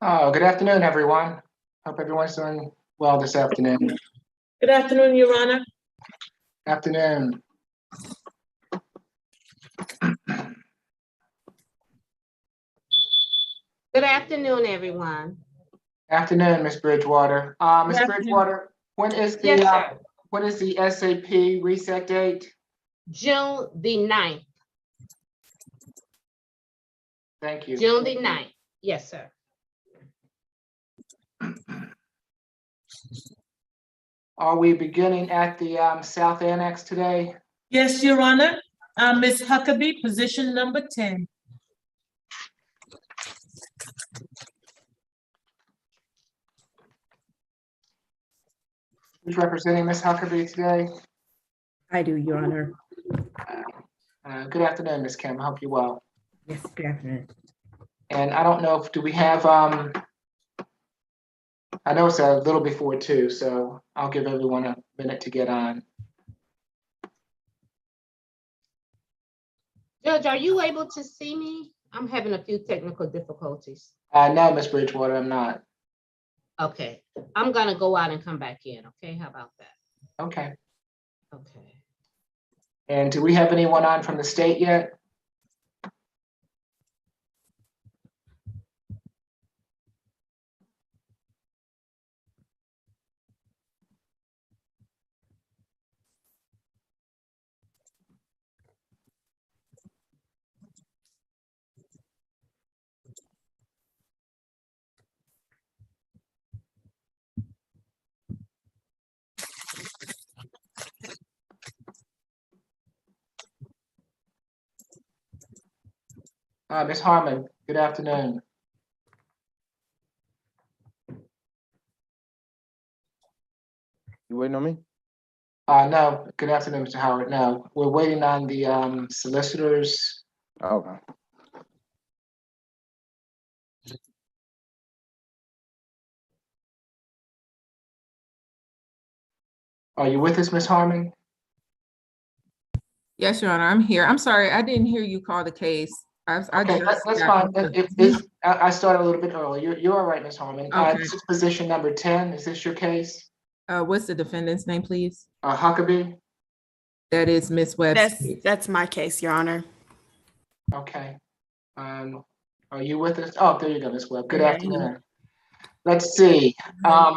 Oh, good afternoon, everyone. Hope everyone's doing well this afternoon. Good afternoon, Your Honor. Afternoon. Good afternoon, everyone. Afternoon, Ms. Bridgewater. Ms. Good Bridgewater, when is the Yes, sir. when is the SAP reset date? June the 9th. Thank you. June the 9th. Yes, sir. Are we beginning at the South Annex today? Yes, Your Honor. Ms. Huckabee, position number 10. Who's representing Ms. Huckabee today? I do, Your Honor. Good afternoon, Ms. Kim. I hope you're well. Yes, good afternoon. And I don't know if do we have I know it's a little before 2, so I'll give everyone a minute to get on. Judge, are you able to see me? I'm having a few technical difficulties. No, Ms. Bridgewater, I'm not. Okay, I'm gonna go out and come back in. Okay, how about that? Okay. Okay. And do we have anyone on from the state yet? Ms. Harmon, good afternoon. You waiting on me? No, good afternoon, Mr. Howard. No, we're waiting on the solicitors. Okay. Are you with us, Ms. Harmon? Yes, Your Honor, I'm here. I'm sorry, I didn't hear you call the case. Okay, that's fine. I started a little bit early. You're all right, Ms. Harmon. Okay. This is position number 10. Is this your case? What's the defendant's name, please? Huckabee? That is Ms. Webb's case. That's my case, Your Honor. Okay. Are you with us? Oh, there you go, Ms. Webb. Good Yeah. afternoon. Let's see.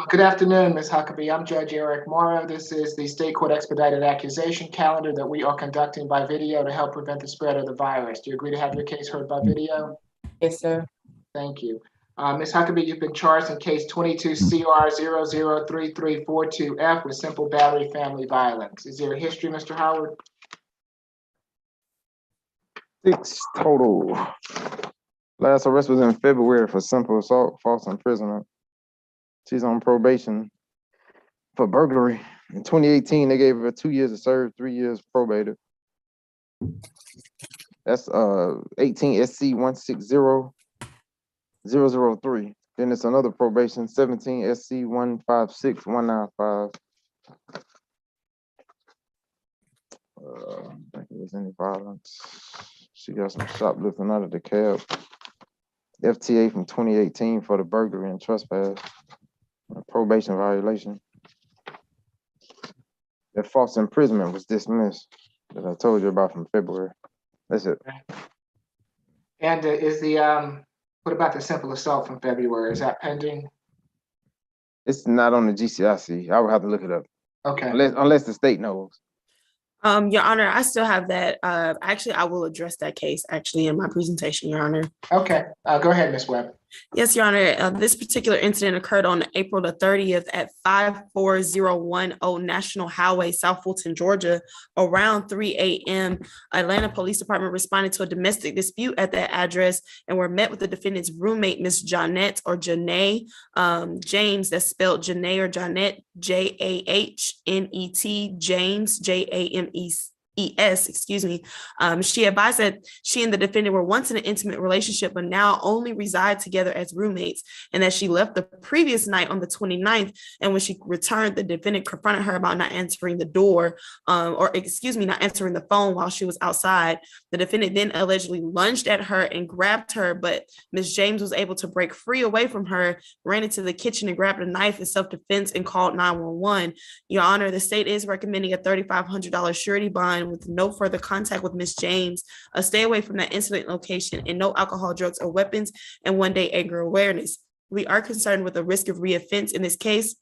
Good afternoon, Ms. Huckabee. I'm Judge Eric Morrow. This is the State Court Expedited Accusation Calendar that we are conducting by video to help prevent the spread of the virus. Do you agree to have your case heard by video? Yes, sir. Thank you. Ms. Huckabee, you've been charged in case 22 CR 003342F with simple battery family violence. Is there a history, Mr. Howard? 6 total. Last arrest was in February for simple assault, false imprisonment. She's on probation for burglary. In 2018, they gave her 2 years to serve, 3 years probated. That's 18 SC 160003. Then it's another probation, 17 SC 156195. I think it was any violence. She got some shoplifting out of the cab. FTA from 2018 for the burglary and trespass. A probation violation. That false imprisonment was dismissed that I told you about from February. That's it. And is the what about the simple assault from February? Is that pending? It's not on the GCIC. I would have to look it up. Okay. Unless the state knows. Your Honor, I still have that. Actually, I will address that case actually in my presentation, Your Honor. Okay. Go ahead, Ms. Webb. Yes, Your Honor. This particular incident occurred on April the 30th at 54010 National Highway, South Fulton, Georgia, around 3 a.m. Atlanta Police Department responded to a domestic dispute at that address and were met with the defendant's roommate, Miss Jonette or Janae James, that's spelled Janae or Jonette, Jahnnet, James, James. excuse me, she advised that she and the defendant were once in an intimate relationship, but now only reside together as roommates, and that she left the previous night on the 29th. And when she returned, the defendant confronted her about not answering the door, not answering the phone while she was outside. The defendant then allegedly lunged at her and grabbed her, but Ms. James was able to break free away from her, ran into the kitchen and grabbed a knife in self-defense and called 911. Your Honor, the state is recommending a $3,500 surety bond with no further contact with Ms. James, a stay away from that incident location, and no alcohol, drugs, or weapons, and 1-day anger awareness. We are concerned with the risk of reoffense in this case.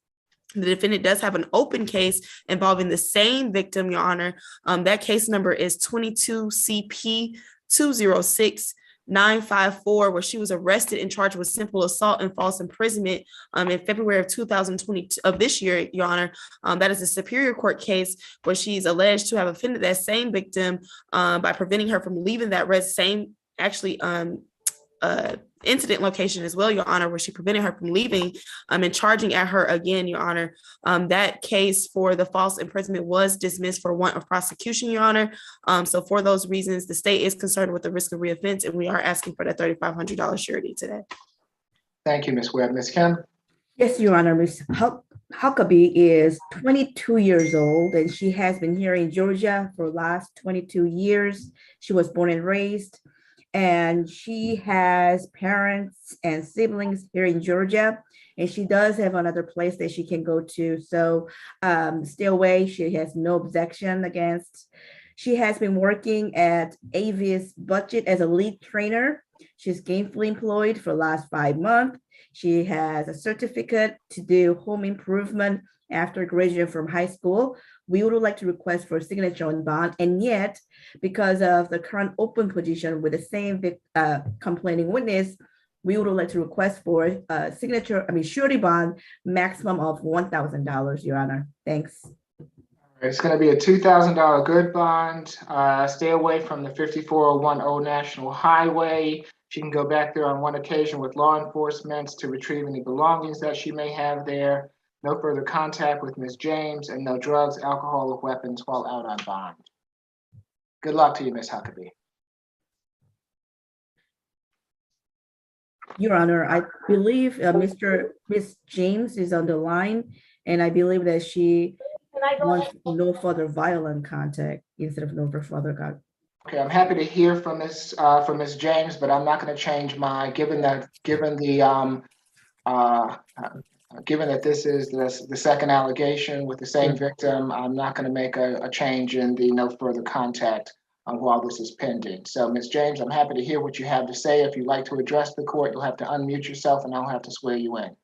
The defendant does have an open case involving the same victim, Your Honor. That case number is 22 CP 206-954, where she was arrested and charged with simple assault and false imprisonment in February of 2022 of this year, Your Honor. That is a Superior Court case where she's alleged to have offended that same victim by preventing her from leaving that incident location as well, Your Honor, where she prevented her from leaving and charging at her again, Your Honor. That case for the false imprisonment was dismissed for want of prosecution, Your Honor. So for those reasons, the state is concerned with the risk of reoffense, and we are asking for that $3,500 surety today. Thank you, Ms. Webb. Ms. Kim? Yes, Your Honor. Ms. Huckabee is 22 years old, and she has been here in Georgia for the last 22 years. She was born and raised, and she has parents and siblings here in Georgia, and she does have another place that she can go to. So stay away. She has no objection against. She has been working at Avis Budget as a lead trainer. She's gainfully employed for the last 5 months. She has a certificate to do home improvement after graduating from high school. We would like to request for a signature on bond, and yet, because of the current open position with the same complaining witness, we would like to request for a surety bond maximum of $1,000, Your Honor. Thanks. It's going to be a $2,000 good bond. Stay away from the 54010 National Highway. She can go back there on one occasion with law enforcement to retrieve any belongings that she may have there. No further contact with Ms. James, and no drugs, alcohol, or weapons while out on bond. Good luck to you, Ms. Huckabee. Your Honor, I believe Ms. James is on the line, and I believe that she wants no further violent contact instead of no further contact. Okay, I'm happy to hear from Ms. James, but I'm not going to change my given that this is the second allegation with the same victim. I'm not going to make a change in the no further contact while this is pending. So, Ms. James, I'm happy to hear what you have to say. If you'd like to address the court, you'll have to unmute yourself, and I'll have to swear you in.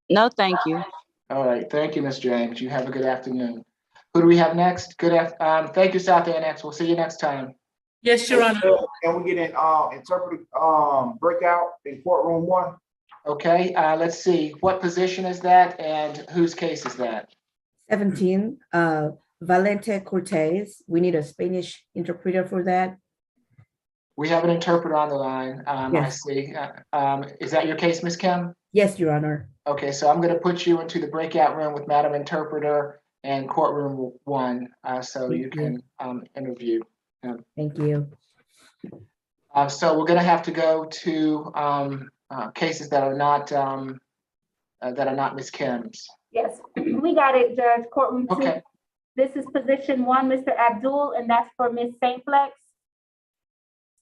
No, thank you. All right, thank you, Ms. James. You have a good afternoon. Who do we have next? Thank you, South Annex. We'll see you next time. Yes, Your Honor. Can we get an interpreter breakout in courtroom 1? Okay, let's see. What position is that, and whose case is that? 17, Valente Cortez. We need a Spanish interpreter for that. We have an interpreter on the line. Yes. I see. Is that your case, Ms. Kim? Yes, Your Honor. Okay, so I'm going to put you into the breakout room with Madam Interpreter and courtroom 1, so you can interview him. Thank you. So we're going to have to go to cases that are not Ms. Kim's. Yes, we got it, Judge. Courtroom 2. Okay. This is position 1, Mr. Abdul, and that's for Ms. St. Flex.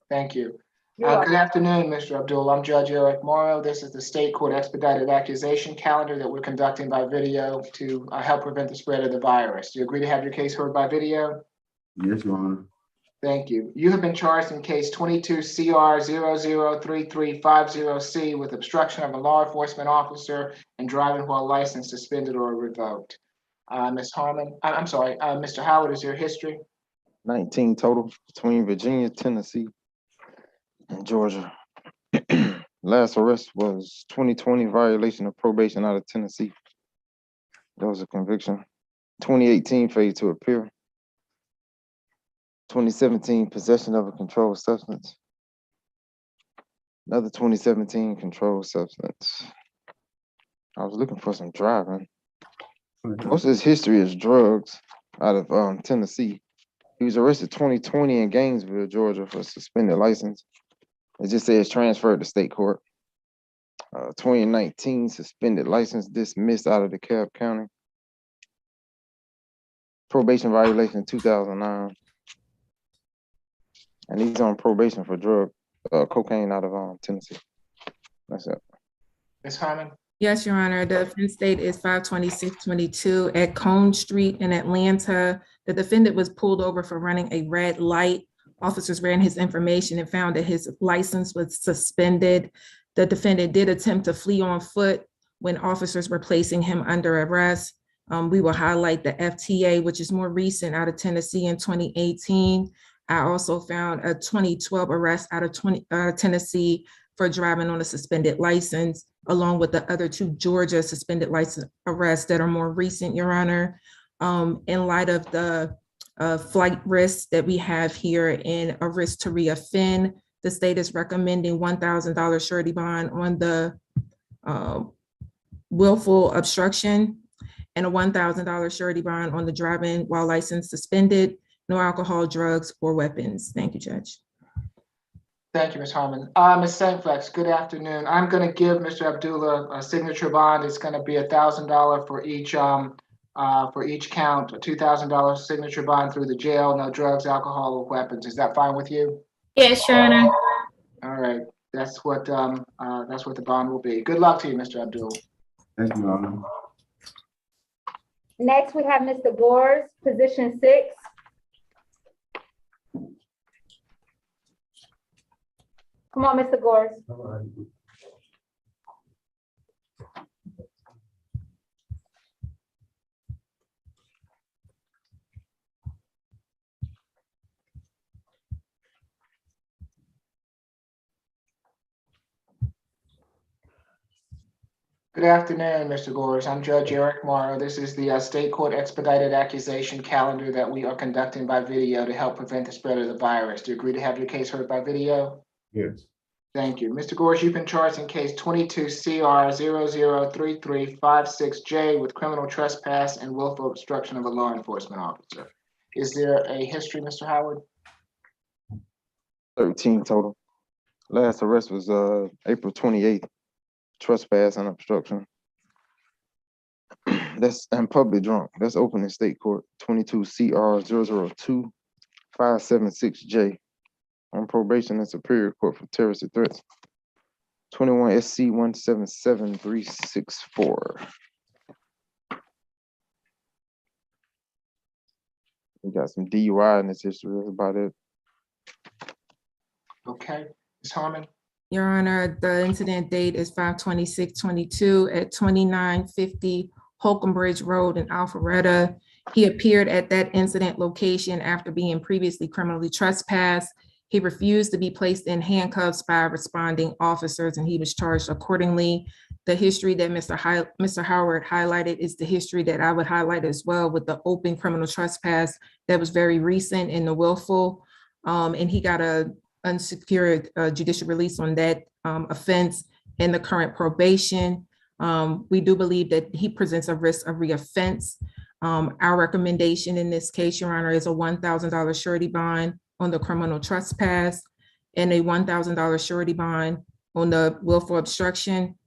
Thank you. You're welcome. Good afternoon, Mr. Abdul. I'm Judge Eric Morrow. This is the State Court Expedited Accusation Calendar that we're conducting by video to help prevent the spread of the virus. Do you agree to have your case heard by video? Yes, Your Honor. Thank you. You have been charged in case 22 CR 003350C with obstruction of a law enforcement officer and driving while license suspended or revoked. Ms. Harmon, I'm sorry, Mr. Howard, is your history? 19 total between Virginia, Tennessee, and Georgia. Last arrest was 2020 violation of probation out of Tennessee. That was a conviction. 2018 failure to appear. 2017 possession of a controlled substance. Another 2017 controlled substance. I was looking for some driving. Most of his history is drugs. out of Tennessee. He was arrested 2020 in Gainesville, Georgia for suspended license. It just says transferred to state court. 2019 suspended license dismissed out of DeKalb County. Probation violation 2009. And he's on probation for cocaine out of Tennessee. That's it. Ms. Harmon? Yes, Your Honor. The offense date is 5/26/22 at Cone Street in Atlanta. The defendant was pulled over for running a red light. Officers ran his information and found that his license was suspended. The defendant did attempt to flee on foot when officers were placing him under arrest. We will highlight the FTA, which is more recent, out of Tennessee in 2018. I also found a 2012 arrest out of Tennessee for driving on a suspended license, along with the other 2 Georgia suspended license arrests that are more recent, Your Honor. In light of the flight risks that we have here and a risk to reoffend, the state is recommending $1,000 surety bond on the willful obstruction and a $1,000 surety bond on the driving while license suspended, no alcohol, drugs, or weapons. Thank you, Judge. Thank you, Ms. Harmon. Ms. Sankflex, good afternoon. I'm going to give Mr. Abdullah a signature bond. It's going to be $1,000 for each count, a $2,000 signature bond through the jail, no drugs, alcohol, or weapons. Is that fine with you? Yes, Your Honor. All right, that's what the bond will be. Good luck to you, Mr. Abdul. Thank you, Your Honor. Next, we have Mr. Gores, position 6. Come on, Mr. Gores. Good afternoon, Mr. Gores. I'm Judge Eric Morrow. This is the state court expedited accusation calendar that we are conducting by video to help prevent the spread of the virus. Do you agree to have your case heard by video? Yes. Thank you. Mr. Gores, you've been charged in case 22 CR 003356J with criminal trespass and willful obstruction of a law enforcement officer. Is there a history, Mr. Howard? 13 total. Last arrest was April 28th. Trespass and obstruction. That's and public drunk. That's open in state court. 22 CR 002576J. On probation in Superior Court for terrorist threats. 21 SC 177364. We got some DUI in this history. That's about it. Okay, Ms. Harmon. Your Honor, the incident date is 5/26/22 at 2950 Holcomb Bridge Road in Alpharetta. He appeared at that incident location after being previously criminally trespassed. He refused to be placed in handcuffs by responding officers, and he was charged accordingly. The history that Mr. Howard highlighted is the history that I would highlight as well, with the open criminal trespass that was very recent in the willful, and he got a unsecured judicial release on that offense in the current probation. We do believe that he presents a risk of reoffense. Our recommendation in this case, Your Honor, is a $1,000 surety bond on the criminal trespass and a $1,000 surety bond on the willful obstruction.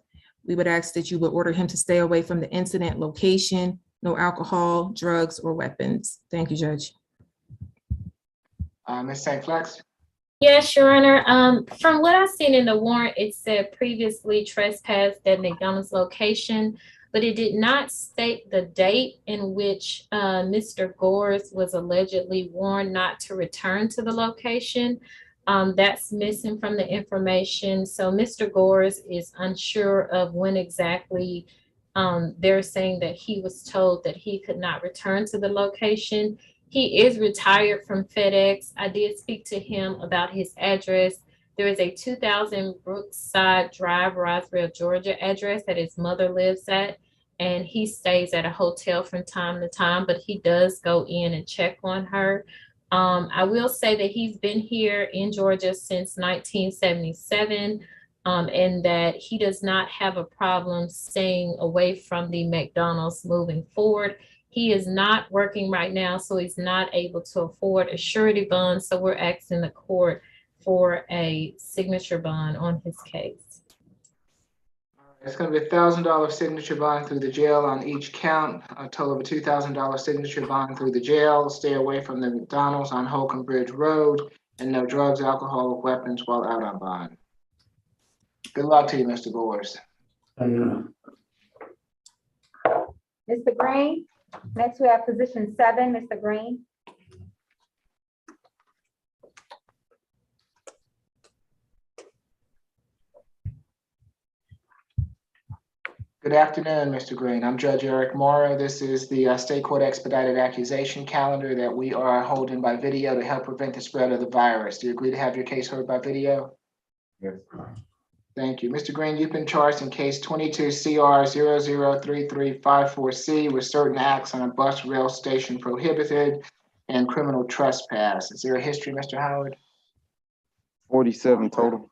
We would ask that you would order him to stay away from the incident location, no alcohol, drugs, or weapons. Thank you, Judge. Ms. St. Flex. Yes, Your Honor. From what I've seen in the warrant, it said previously trespassed at McDonald's location, but it did not state the date in which Mr. Gores was allegedly warned not to return to the location. That's missing from the information. So Mr. Gores is unsure of when exactly they're saying that he was told that he could not return to the location. He is retired from FedEx. I did speak to him about his address. There is a 2000 Brookside Drive, Roswell, Georgia address that his mother lives at, and he stays at a hotel from time to time, but he does go in and check on her. I will say that he's been here in Georgia since 1977, and that he does not have a problem staying away from the McDonald's moving forward. He is not working right now, so he's not able to afford a surety bond. So we're asking the court for a signature bond on his case. It's going to be $1,000 signature bond through the jail on each count, a total of a $2,000 signature bond through the jail. Stay away from the McDonald's on Holcomb Bridge Road, and no drugs, alcohol, or weapons while out on bond. Good luck to you, Mr. Boers. Mr. Green, next we have position 7, Mr. Green. Good afternoon, Mr. Green. I'm Judge Eric Morrow. This is the State Court Expedited Accusation calendar that we are holding by video to help prevent the spread of the virus. Do you agree to have your case heard by video? Yes. Thank you. Mr. Green, you've been charged in case 22 CR 003354C with certain acts on a bus rail station prohibited and criminal trespass. Is there a history, Mr. Howard? 47 total.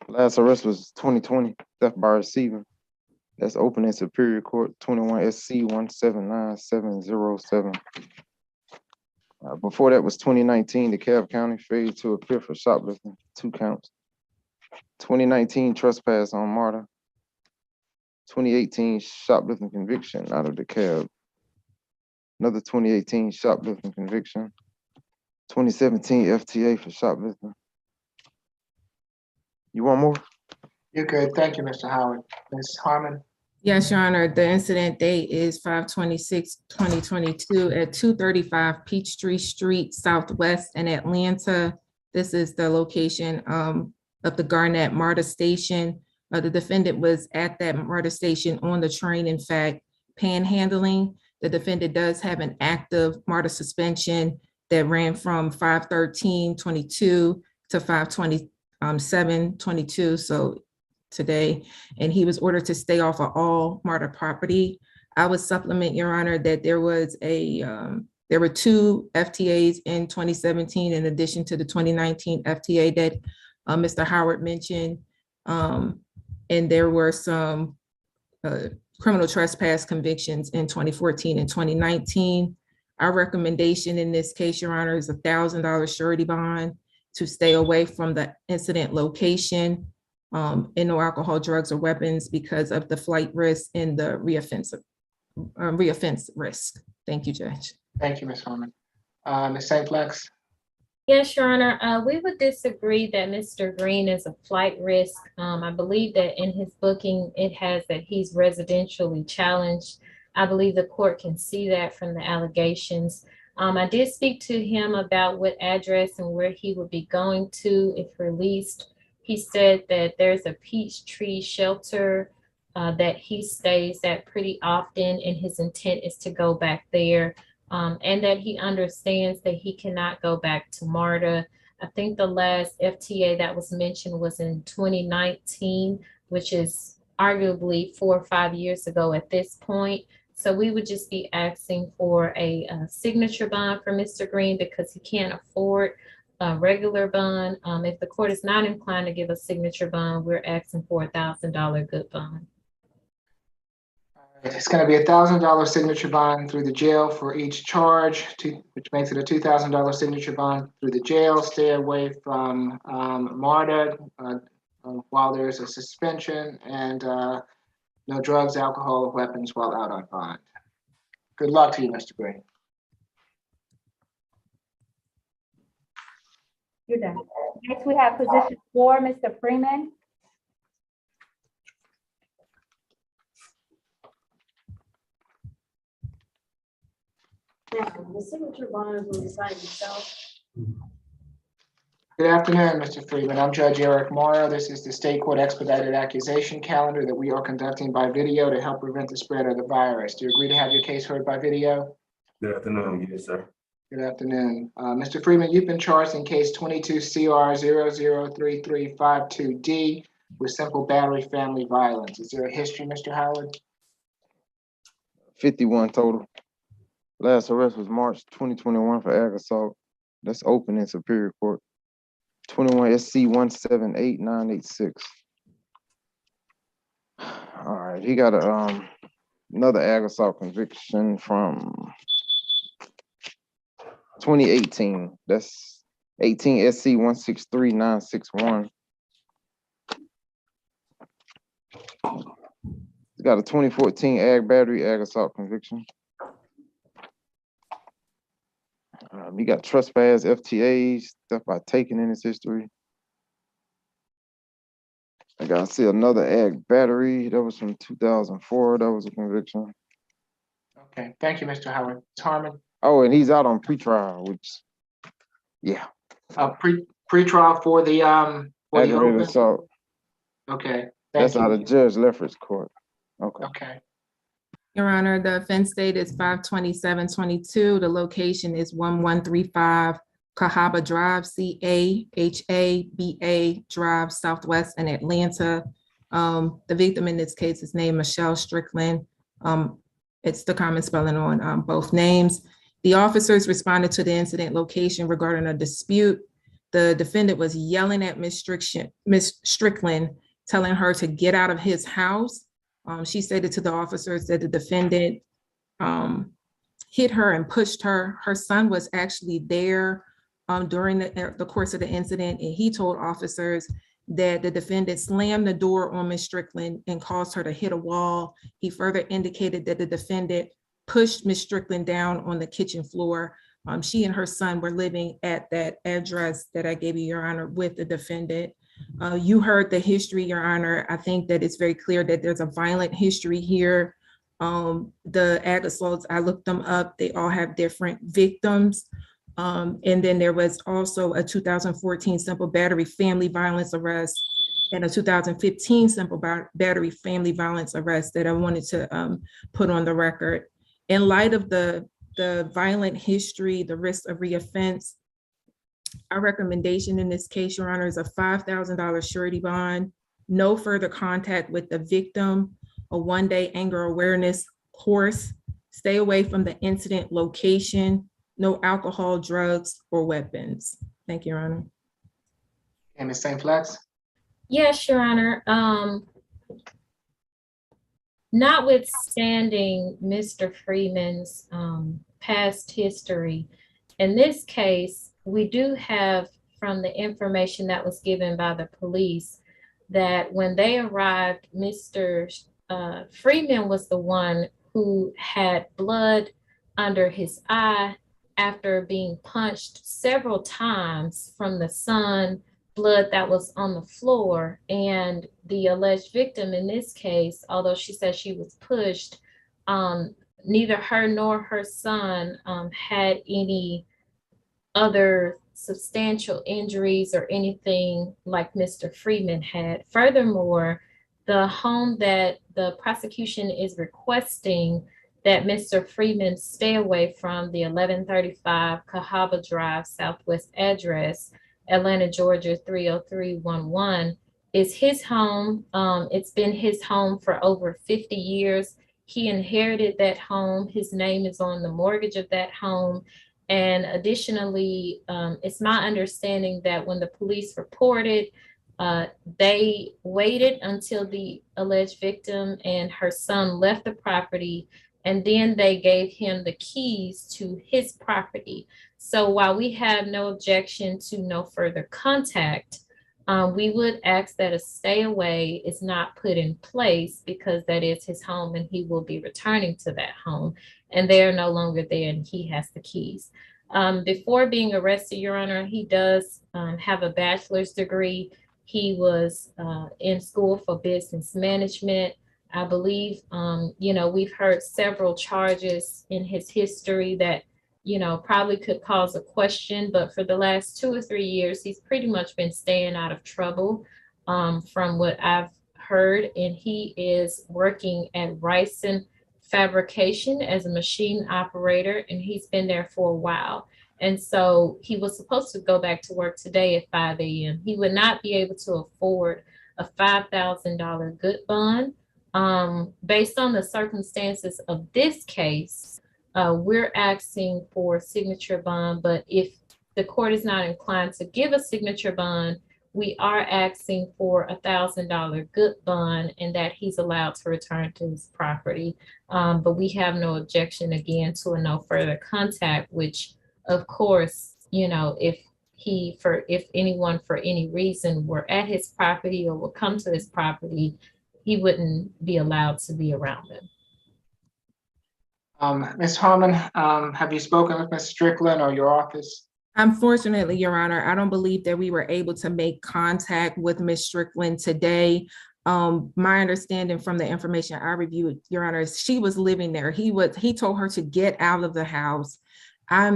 Last arrest was 2020, theft by receiving. That's open in Superior Court, 21 SC 179707. Before that was 2019, DeKalb County failed to appear for shoplifting, 2 counts. 2019 trespass on Marta. 2018 shoplifting conviction out of DeKalb. Another 2018 shoplifting conviction. 2017 FTA for shoplifting. You want more? You're good. Thank you, Mr. Howard. Ms. Harmon? Yes, Your Honor, the incident date is 5/26/2022 at 235 Peachtree Street Southwest in Atlanta. This is the location of the Garnett MARTA station. The defendant was at that MARTA station on the train, in fact, panhandling. The defendant does have an active MARTA suspension that ran from 5/13/22 to 5/27/22, so today, and he was ordered to stay off of all MARTA property. I would supplement, Your Honor, that there was there were 2 FTAs in 2017 in addition to the 2019 FTA that Mr. Howard mentioned, and there were some criminal trespass convictions in 2014 and 2019. Our recommendation in this case, Your Honor, is $1,000 surety bond to stay away from the incident location, and no alcohol, drugs, or weapons because of the flight risk and the reoffense risk. Thank you, Judge. Thank you, Ms. Harmon. Ms. St. Flex? Yes, Your Honor, we would disagree that Mr. Green is a flight risk. I believe that in his booking, it has that he's residentially challenged. I believe the court can see that from the allegations. I did speak to him about what address and where he would be going to if released. He said that there's a Peachtree shelter that he stays at pretty often, and his intent is to go back there, and that he understands that he cannot go back to MARTA. I think the last FTA that was mentioned was in 2019, which is arguably 4 or 5 years ago at this point. So we would just be asking for a signature bond for Mr. Green because he can't afford a regular bond. If the court is not inclined to give a signature bond, we're asking for $1,000 good bond. It's going to be $1,000 signature bond through the jail for each charge, which makes it a $2,000 signature bond through the jail. Stay away from MARTA while there's a suspension, and no drugs, alcohol, or weapons while out on bond. Good luck to you, Mr. Green. You're done. Next we have position 4, Mr. Freeman. The signature bond will decide itself. Good afternoon, Mr. Freeman. I'm Judge Eric Morrow. This is the State Court Expedited Accusation calendar that we are conducting by video to help prevent the spread of the virus. Do you agree to have your case heard by video? Good afternoon. Yes, sir. Good afternoon. Mr. Freeman, you've been charged in case 22 CR 003352D with simple battery family violence. Is there a history, Mr. Howard? 51 total. Last arrest was March 2021 for ag assault. That's open in Superior Court. 21 SC 178986. All right, he got a another ag assault conviction from 2018. That's 18 SC 163961. Got a 2014 ag battery ag assault conviction. You got trespass, FTAs, stuff by taking in his history. I got to see another ag battery. That was from 2004. That was a conviction. Okay, thank you, Mr. Howard. Ms. Harmon, Oh, and he's out on pretrial, which, yeah. pre-trial for the Aggravated assault. Okay, That's thank out you. of Judge Lefford's court. Okay. Okay, Your Honor, the offense date is 5/27/22. The location is 1135 Cahaba Drive, CAHABA Drive, Southwest in Atlanta. The victim in this case is named Michelle Strickland. It's the common spelling on both names. The officers responded to the incident location regarding a dispute. The defendant was yelling at Ms. Strickland, telling her to get out of his house. She stated to the officers that the defendant hit her and pushed her. Her son was actually there during the course of the incident, and he told officers that the defendant slammed the door on Ms. Strickland and caused her to hit a wall. He further indicated that the defendant pushed Ms. Strickland down on the kitchen floor. She and her son were living at that address that I gave you, Your Honor, with the defendant. You heard the history, Your Honor. I think that it's very clear that there's a violent history here. The ag assaults, I looked them up. They all have different victims. And then there was also a 2014 simple battery family violence arrest and a 2015 simple battery family violence arrest that I wanted to put on the record. In light of the violent history, the risk of reoffense, our recommendation in this case, Your Honor, is a $5,000 surety bond, no further contact with the victim, a one-day anger awareness course, stay away from the incident location, no alcohol, drugs, or weapons. Thank you, Your Honor. and Ms. St. Flex? Yes, Your Honor. Notwithstanding Mr. Freeman's past history, in this case, we do have from the information that was given by the police that when they arrived, Mr. Freeman was the one who had blood under his eye after being punched several times from the son, blood that was on the floor. And the alleged victim in this case, although she said she was pushed, neither her nor her son had any other substantial injuries or anything like Mr. Freeman had. Furthermore, the home that the prosecution is requesting that Mr. Freeman stay away from, the 1135 Cahaba Drive Southwest address, Atlanta, Georgia 30311, is his home. It's been his home for over 50 years. He inherited that home. His name is on the mortgage of that home. And additionally, it's my understanding that when the police reported, they waited until the alleged victim and her son left the property, and then they gave him the keys to his property. So while we have no objection to no further contact, we would ask that a stay away is not put in place because that is his home and he will be returning to that home, and they are no longer there and he has the keys. Before being arrested, Your Honor, he does have a bachelor's degree. He was in school for business management. I believe, we've heard several charges in his history that, probably could cause a question, but for the last 2 or 3 years, he's pretty much been staying out of trouble from what I've heard. And he is working at Ryson Fabrication as a machine operator, and he's been there for a while. And so he was supposed to go back to work today at 5 a.m. He would not be able to afford a $5,000 good bond. Based on the circumstances of this case, we're asking for signature bond, but if the court is not inclined to give a signature bond, we are asking for $1,000 good bond and that he's allowed to return to his property. But we have no objection again to a no further contact, which of course, you know, if anyone for any reason were at his property or would come to his property, he wouldn't be allowed to be around him. Ms. Harmon, have you spoken with Ms. Strickland or your office? Unfortunately, Your Honor, I don't believe that we were able to make contact with Ms. Strickland today. My understanding from the information I reviewed, Your Honor, is she was living there. He told her to get out of the house. I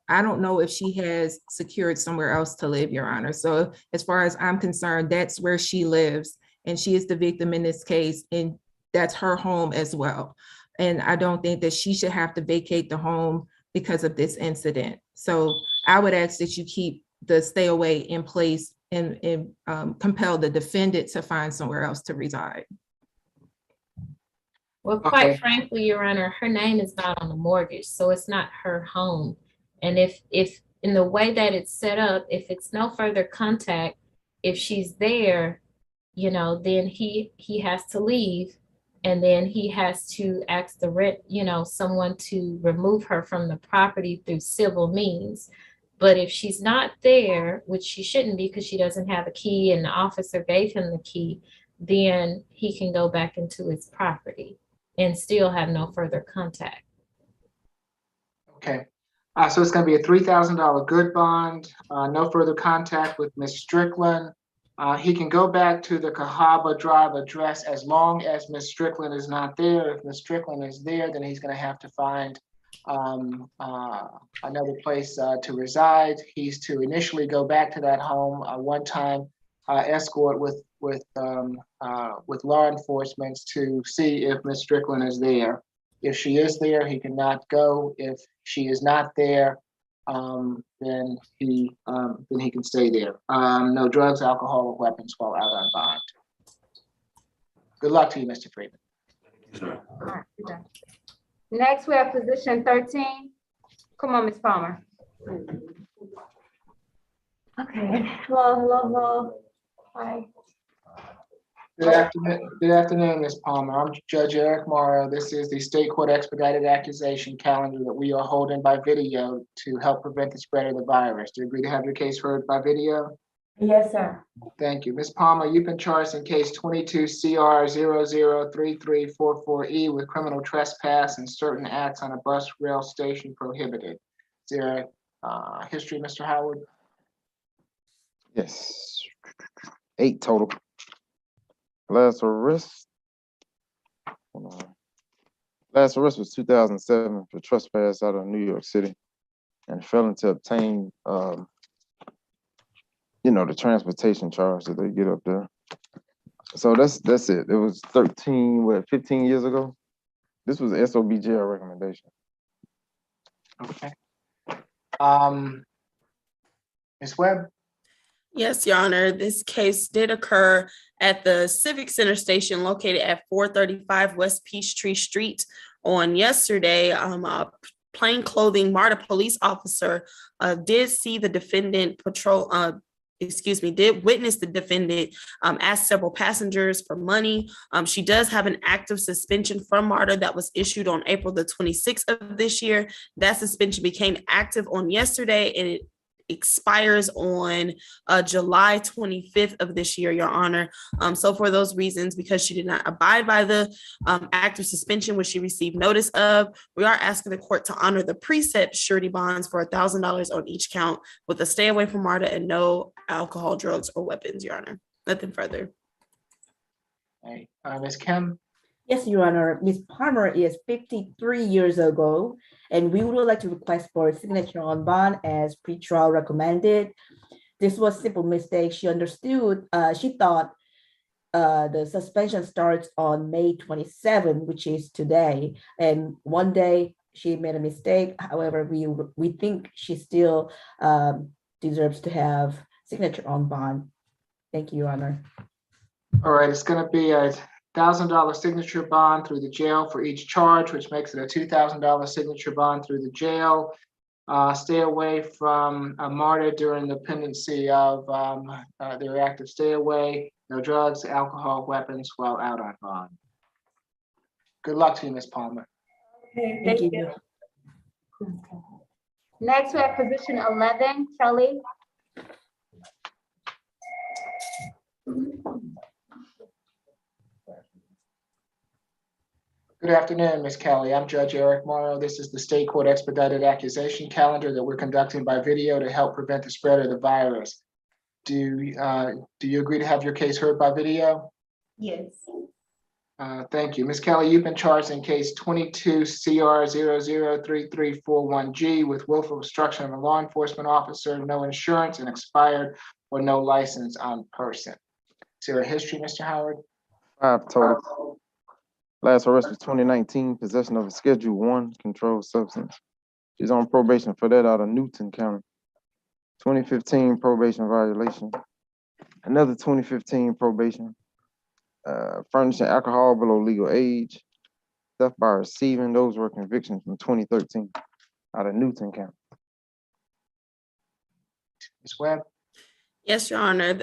don't know if she has secured somewhere else to live, Your Honor. So as far as I'm concerned, that's where she lives, and she is the victim in this case, and that's her home as well. And I don't think that she should have to vacate the home because of this incident. So I would ask that you keep the stay away in place and compel the defendant to find somewhere else to reside. Well, quite frankly, Your Honor, her name is not on the mortgage, so it's not her home. And if in the way that it's set up, if it's no further contact, if she's there, you know, then he has to leave, and then he has to ask the rent, you know, someone to remove her from the property through civil means. But if she's not there, which she shouldn't be because she doesn't have a key and the officer gave him the key, then he can go back into his property and still have no further contact. Okay, so it's going to be a $3,000 good bond, no further contact with Ms. Strickland. He can go back to the Cahaba Drive address as long as Ms. Strickland is not there. If Ms. Strickland is there, then he's going to have to find another place to reside. He's to initially go back to that home, one time escort with law enforcement to see if Ms. Strickland is there. If she is there, he cannot go. If she is not there, then he can stay there. No drugs, alcohol, or weapons while out on bond. Good luck to you, Mr. Freeman. All right, you're done. Next, we have position 13. Come on, Ms. Palmer. Okay, hello. Hi. Good afternoon, Ms. Palmer. I'm Judge Eric Morrow. This is the State Court Expedited Accusation calendar that we are holding by video to help prevent the spread of the virus. Do you agree to have your case heard by video? Yes, sir. Thank you. Ms. Palmer, you've been charged in case 22 CR 003344E with criminal trespass and certain acts on a bus rail station prohibited. Is there a history, Mr. Howard? Yes, 8 total. Last arrest was 2007 for trespass out of New York City and failing to obtain, the transportation charge that they get up there. So that's it. It was 15 years ago. This was SOB jail recommendation. Okay. Ms. Webb? Yes, Your Honor. This case did occur at the Civic Center station located at 435 West Peachtree Street on yesterday. A plainclothing MARTA police officer did see the defendant did witness the defendant ask several passengers for money. She does have an active suspension from MARTA that was issued on April the 26th of this year. That suspension became active on yesterday, and it expires on July 25th of this year, Your Honor. So for those reasons, because she did not abide by the active suspension, which she received notice of, we are asking the court to honor the preset surety bonds for $1,000 on each count with a stay away from MARTA and no alcohol, drugs, or weapons, Your Honor. Nothing further. Hey, Ms. Kim? Yes, Your Honor. Ms. Palmer is 53 years ago, and we would like to request for a signature on bond as pretrial recommended. This was a simple mistake. She thought the suspension starts on May 27, which is today. And one day she made a mistake. However, we think she still deserves to have signature on bond. Thank you, Your Honor. All right, it's going to be a $1,000 signature bond through the jail for each charge, which makes it a $2,000 signature bond through the jail. Stay away from MARTA during the pendency of their active stay away. No drugs, alcohol, weapons while out on bond. Good luck to you, Ms. Palmer. Okay, Thank you. Next, we have position 11, Kelly. Good afternoon, Ms. Kelly. I'm Judge Eric Morrow. This is the State Court Expedited Accusation Calendar that we're conducting by video to help prevent the spread of the virus. Do you agree to have your case heard by video? Yes. Thank you. Ms. Kelly, you've been charged in case 22 CR 003341G with willful obstruction of a law enforcement officer, no insurance, and expired or no license on person. Is there a history, Mr. Howard? 5 total. Last arrest was 2019, possession of a Schedule 1 controlled substance. She's on probation for that out of Newton County. 2015 probation violation. Another 2015 probation. Furnishing alcohol below legal age. Theft by receiving. Those were convictions from 2013 out of Newton County. Ms. Webb? Yes, Your Honor.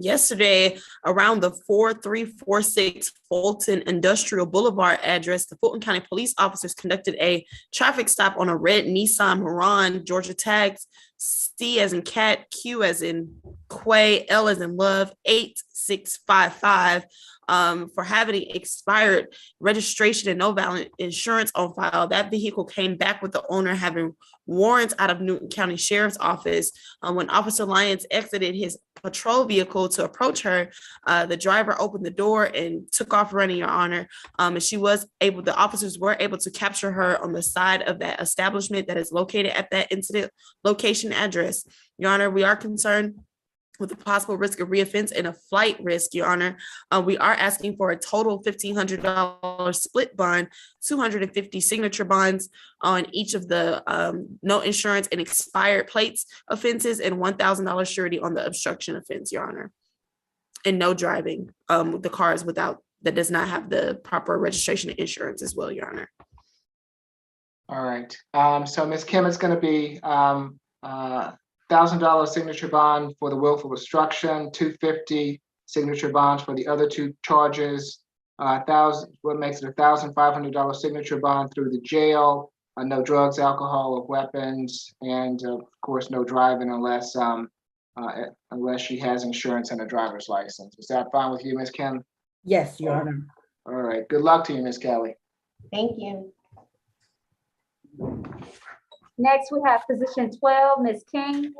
Yesterday, around the 4346 Fulton Industrial Boulevard address, the Fulton County Police officers conducted a traffic stop on a red Nissan Maran, Georgia tags C as in cat, Q as in Quay, L as in love, 8655. For having expired registration and no valid insurance on file. That vehicle came back with the owner having warrants out of Newton County Sheriff's Office. When Officer Lyons exited his patrol vehicle to approach her, the driver opened the door and took off running, Your Honor. And the officers were able to capture her on the side of that establishment that is located at that incident location address. Your Honor, we are concerned with the possible risk of reoffense and a flight risk, Your Honor. We are asking for a total $1,500 split bond, 250 signature bonds on each of the no insurance and expired plates offenses, and $1,000 surety on the obstruction offense, Your Honor. And no driving the cars that does not have the proper registration and insurance as well, Your Honor. All right. So Ms. Kim, it's going to be $1,000 signature bond for the willful obstruction, $250 signature bonds for the other two charges, what makes it a $1,500 signature bond through the jail, no drugs, alcohol, or weapons, and of course, no driving unless she has insurance and a driver's license. Is that fine with you, Ms. Kim? Yes, Your Honor. All right. Good luck to you, Ms. Kelly. Thank you. Next, we have position 12, Ms. King.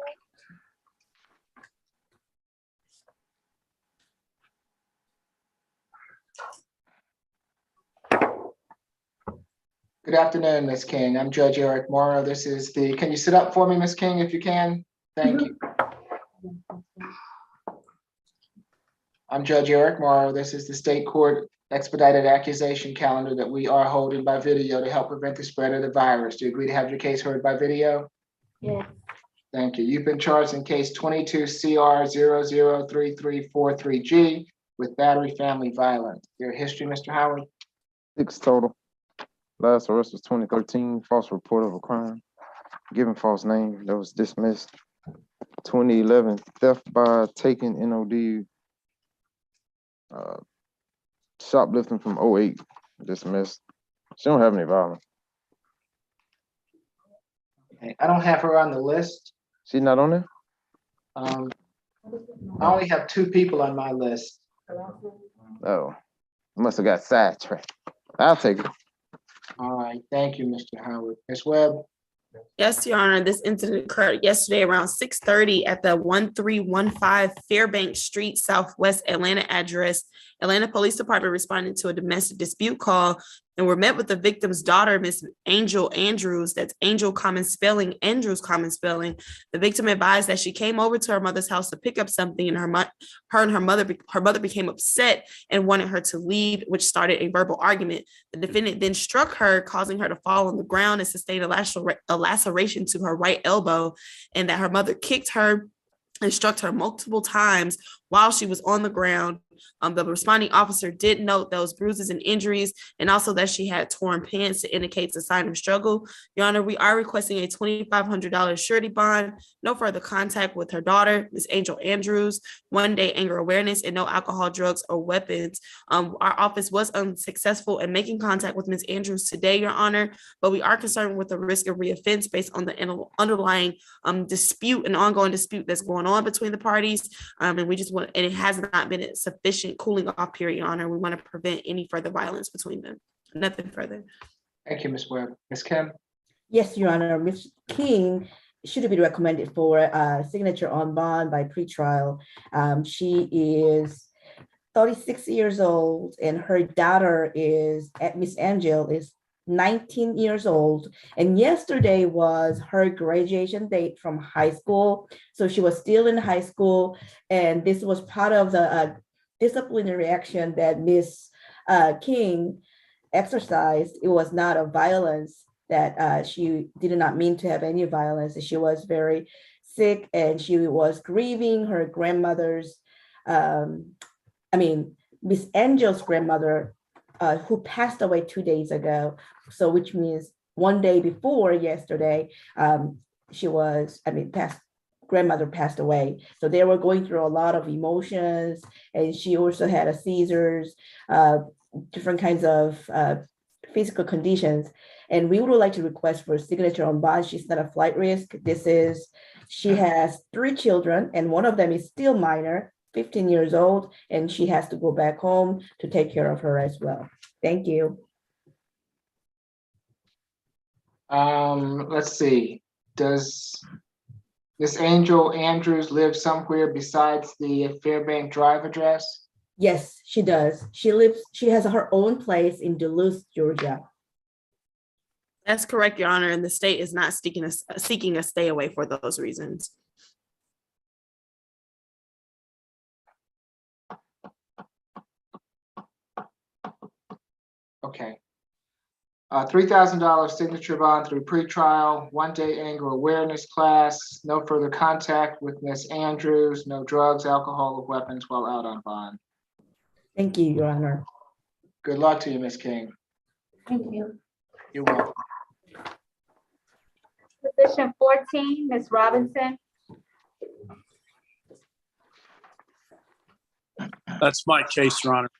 Good afternoon, Ms. King. I'm Judge Eric Morrow. This is can you sit up for me, Ms. King, if you can? Thank you. I'm Judge Eric Morrow. This is the State Court Expedited Accusation Calendar that we are holding by video to help prevent the spread of the virus. Do you agree to have your case heard by video? Yes. Thank you. You've been charged in case 22 CR 003343G with battery family violence. Your history, Mr. Howard? 6 total. Last arrest was 2013, false report of a crime, given false name, that was dismissed. 2011, theft by taking NOD, shoplifting from 08, dismissed. She don't have any violence. Okay. I don't have her on the list. She's not on there? I only have 2 people on my list. Oh, must have got sidetracked. I'll take it. All right. Thank you, Mr. Howard. Ms. Webb? Yes, Your Honor. This incident occurred yesterday around 6:30 at the 1315 Fairbanks Street, Southwest Atlanta address. Atlanta Police Department responded to a domestic dispute call and were met with the victim's daughter, Miss Angel Andrews. That's Angel common spelling, Andrews common spelling. The victim advised that she came over to her mother's house to pick up something, and her mother became upset and wanted her to leave, which started a verbal argument. The defendant then struck her, causing her to fall on the ground and sustain a laceration to her right elbow, and that her mother kicked her and struck her multiple times while she was on the ground. The responding officer did note those bruises and injuries, and also that she had torn pants to indicate a sign of struggle. Your Honor, we are requesting a $2,500 surety bond, no further contact with her daughter, Ms. Angel Andrews, 1 day anger awareness, and no alcohol, drugs, or weapons. Our office was unsuccessful in making contact with Ms. Andrews today, Your Honor, but we are concerned with the risk of reoffense based on the underlying dispute and ongoing dispute that's going on between the parties. And we just want, and it has not been a sufficient cooling off period, Your Honor. We want to prevent any further violence between them. Nothing further. Thank you, Ms. Webb. Ms. Kim? Yes, Your Honor, Ms. King should be recommended for signature on bond by pretrial. She is 36 years old, and her daughter is, Miss Angel, is 19 years old. And yesterday was her graduation date from high school. So she was still in high school, and this was part of the disciplinary action that Miss King exercised. It was not a violence, that she did not mean to have any violence. She was very sick, and she was grieving her grandmother's, Miss Angel's grandmother, who passed away 2 days ago. So which means 1 day before yesterday, grandmother passed away. So they were going through a lot of emotions, and she also had a seizures, different kinds of physical conditions. And we would like to request for a signature on bond. She's not a flight risk. She has 3 children, and one of them is still minor, 15 years old, and she has to go back home to take care of her as well. Thank you. Let's see. Does Miss Angel Andrews live somewhere besides the Fairbank Drive address? Yes, she does. She has her own place in Duluth, Georgia. That's correct, Your Honor, and the state is not seeking a stay away for those reasons. Okay. $3,000 signature bond through pretrial, 1 day anger awareness class, no further contact with Miss Andrews, no drugs, alcohol, or weapons while out on bond. Thank you, Your Honor. Good luck to you, Ms. King. Thank you. You're welcome. Position 14, Ms. Robinson. That's my case, Your Honor.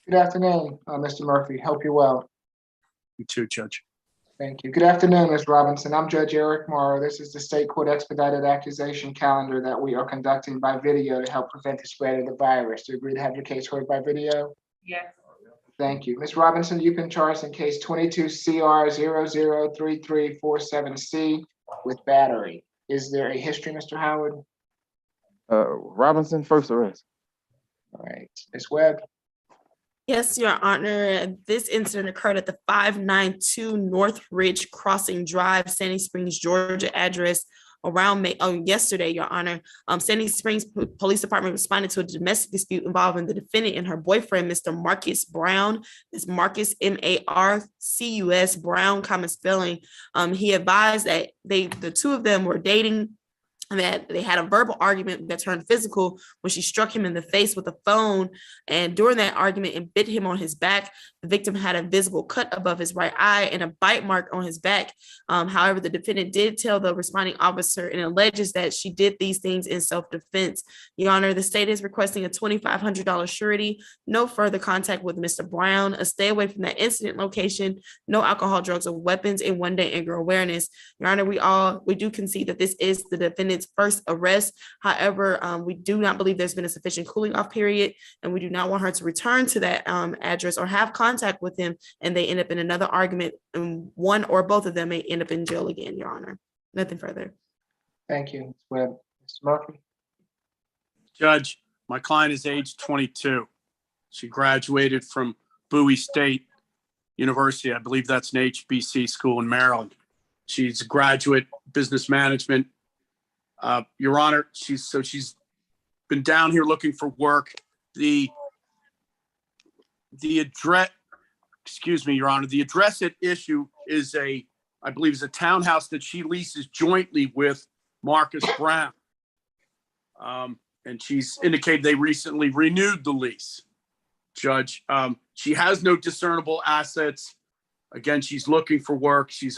Good afternoon, Mr. Murphy. Hope you're well. You too, Judge. Thank you. Good afternoon, Ms. Robinson. I'm Judge Eric Morrow. This is the State Court Expedited Accusation Calendar that we are conducting by video to help prevent the spread of the virus. Do you agree to have your case heard by video? Yes. Thank you. Ms. Robinson, you've been charged in case 22 CR 003347C with battery. Is there a history, Mr. Howard? Robinson, first arrest. All right. Ms. Webb? Yes, Your Honor. This incident occurred at the 592 North Ridge Crossing Drive, Sandy Springs, Georgia address around yesterday, Your Honor. Sandy Springs Police Department responded to a domestic dispute involving the defendant and her boyfriend, Mr. Marcus Brown. It's Marcus, M-A-R-C-U-S, Brown, common spelling. He advised that the two of them were dating, and that they had a verbal argument that turned physical when she struck him in the face with a phone. And during that argument, it bit him on his back. The victim had a visible cut above his right eye and a bite mark on his back. However, the defendant did tell the responding officer and alleges that she did these things in self-defense. Your Honor, the state is requesting a $2,500 surety, no further contact with Mr. Brown, a stay away from that incident location, no alcohol, drugs, or weapons, and 1 day anger awareness. Your Honor, we do concede that this is the defendant's first arrest. However, we do not believe there's been a sufficient cooling off period, and we do not want her to return to that address or have contact with him, and they end up in another argument, and one or both of them may end up in jail again, Your Honor. Nothing further. Thank you, Ms. Webb. Mr. Murphy? Judge, my client is age 22. She graduated from Bowie State University. I believe that's an HBC school in Maryland. She's a graduate business management. Your Honor, she's been down here looking for work. The address, excuse me, Your Honor, the address at issue is I believe is a townhouse that she leases jointly with Marcus Brown. And she's indicated they recently renewed the lease. Judge. She has no discernible assets. Again, she's looking for work. She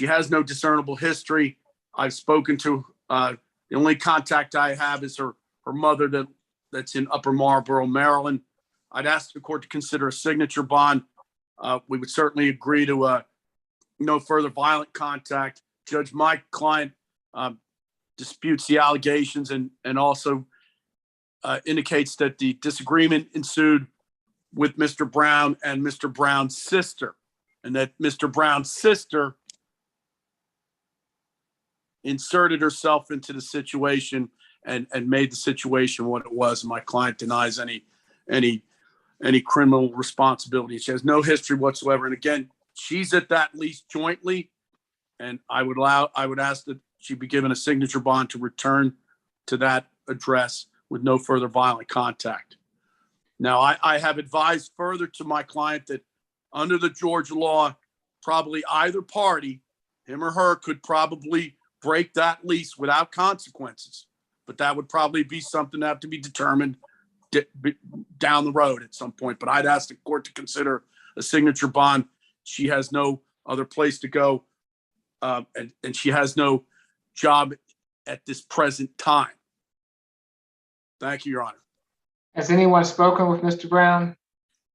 has no discernible history. I've spoken to, the only contact I have is her mother that's in Upper Marlboro, Maryland. I'd ask the court to consider a signature bond. We would certainly agree to no further violent contact. Judge, my client disputes the allegations and also indicates that the disagreement ensued with Mr. Brown and Mr. Brown's sister, and that Mr. Brown's sister inserted herself into the situation and made the situation what it was. My client denies any criminal responsibility. She has no history whatsoever. And again, she's at that lease jointly, and I would ask that she be given a signature bond to return to that address with no further violent contact. Now, I have advised further to my client that under the Georgia law, probably either party, him or her, could probably break that lease without consequences. But that would probably be something that have to be determined down the road at some point. But I'd ask the court to consider a signature bond. She has no other place to go, and she has no job at this present time. Thank you, Your Honor. Has anyone spoken with Mr. Brown?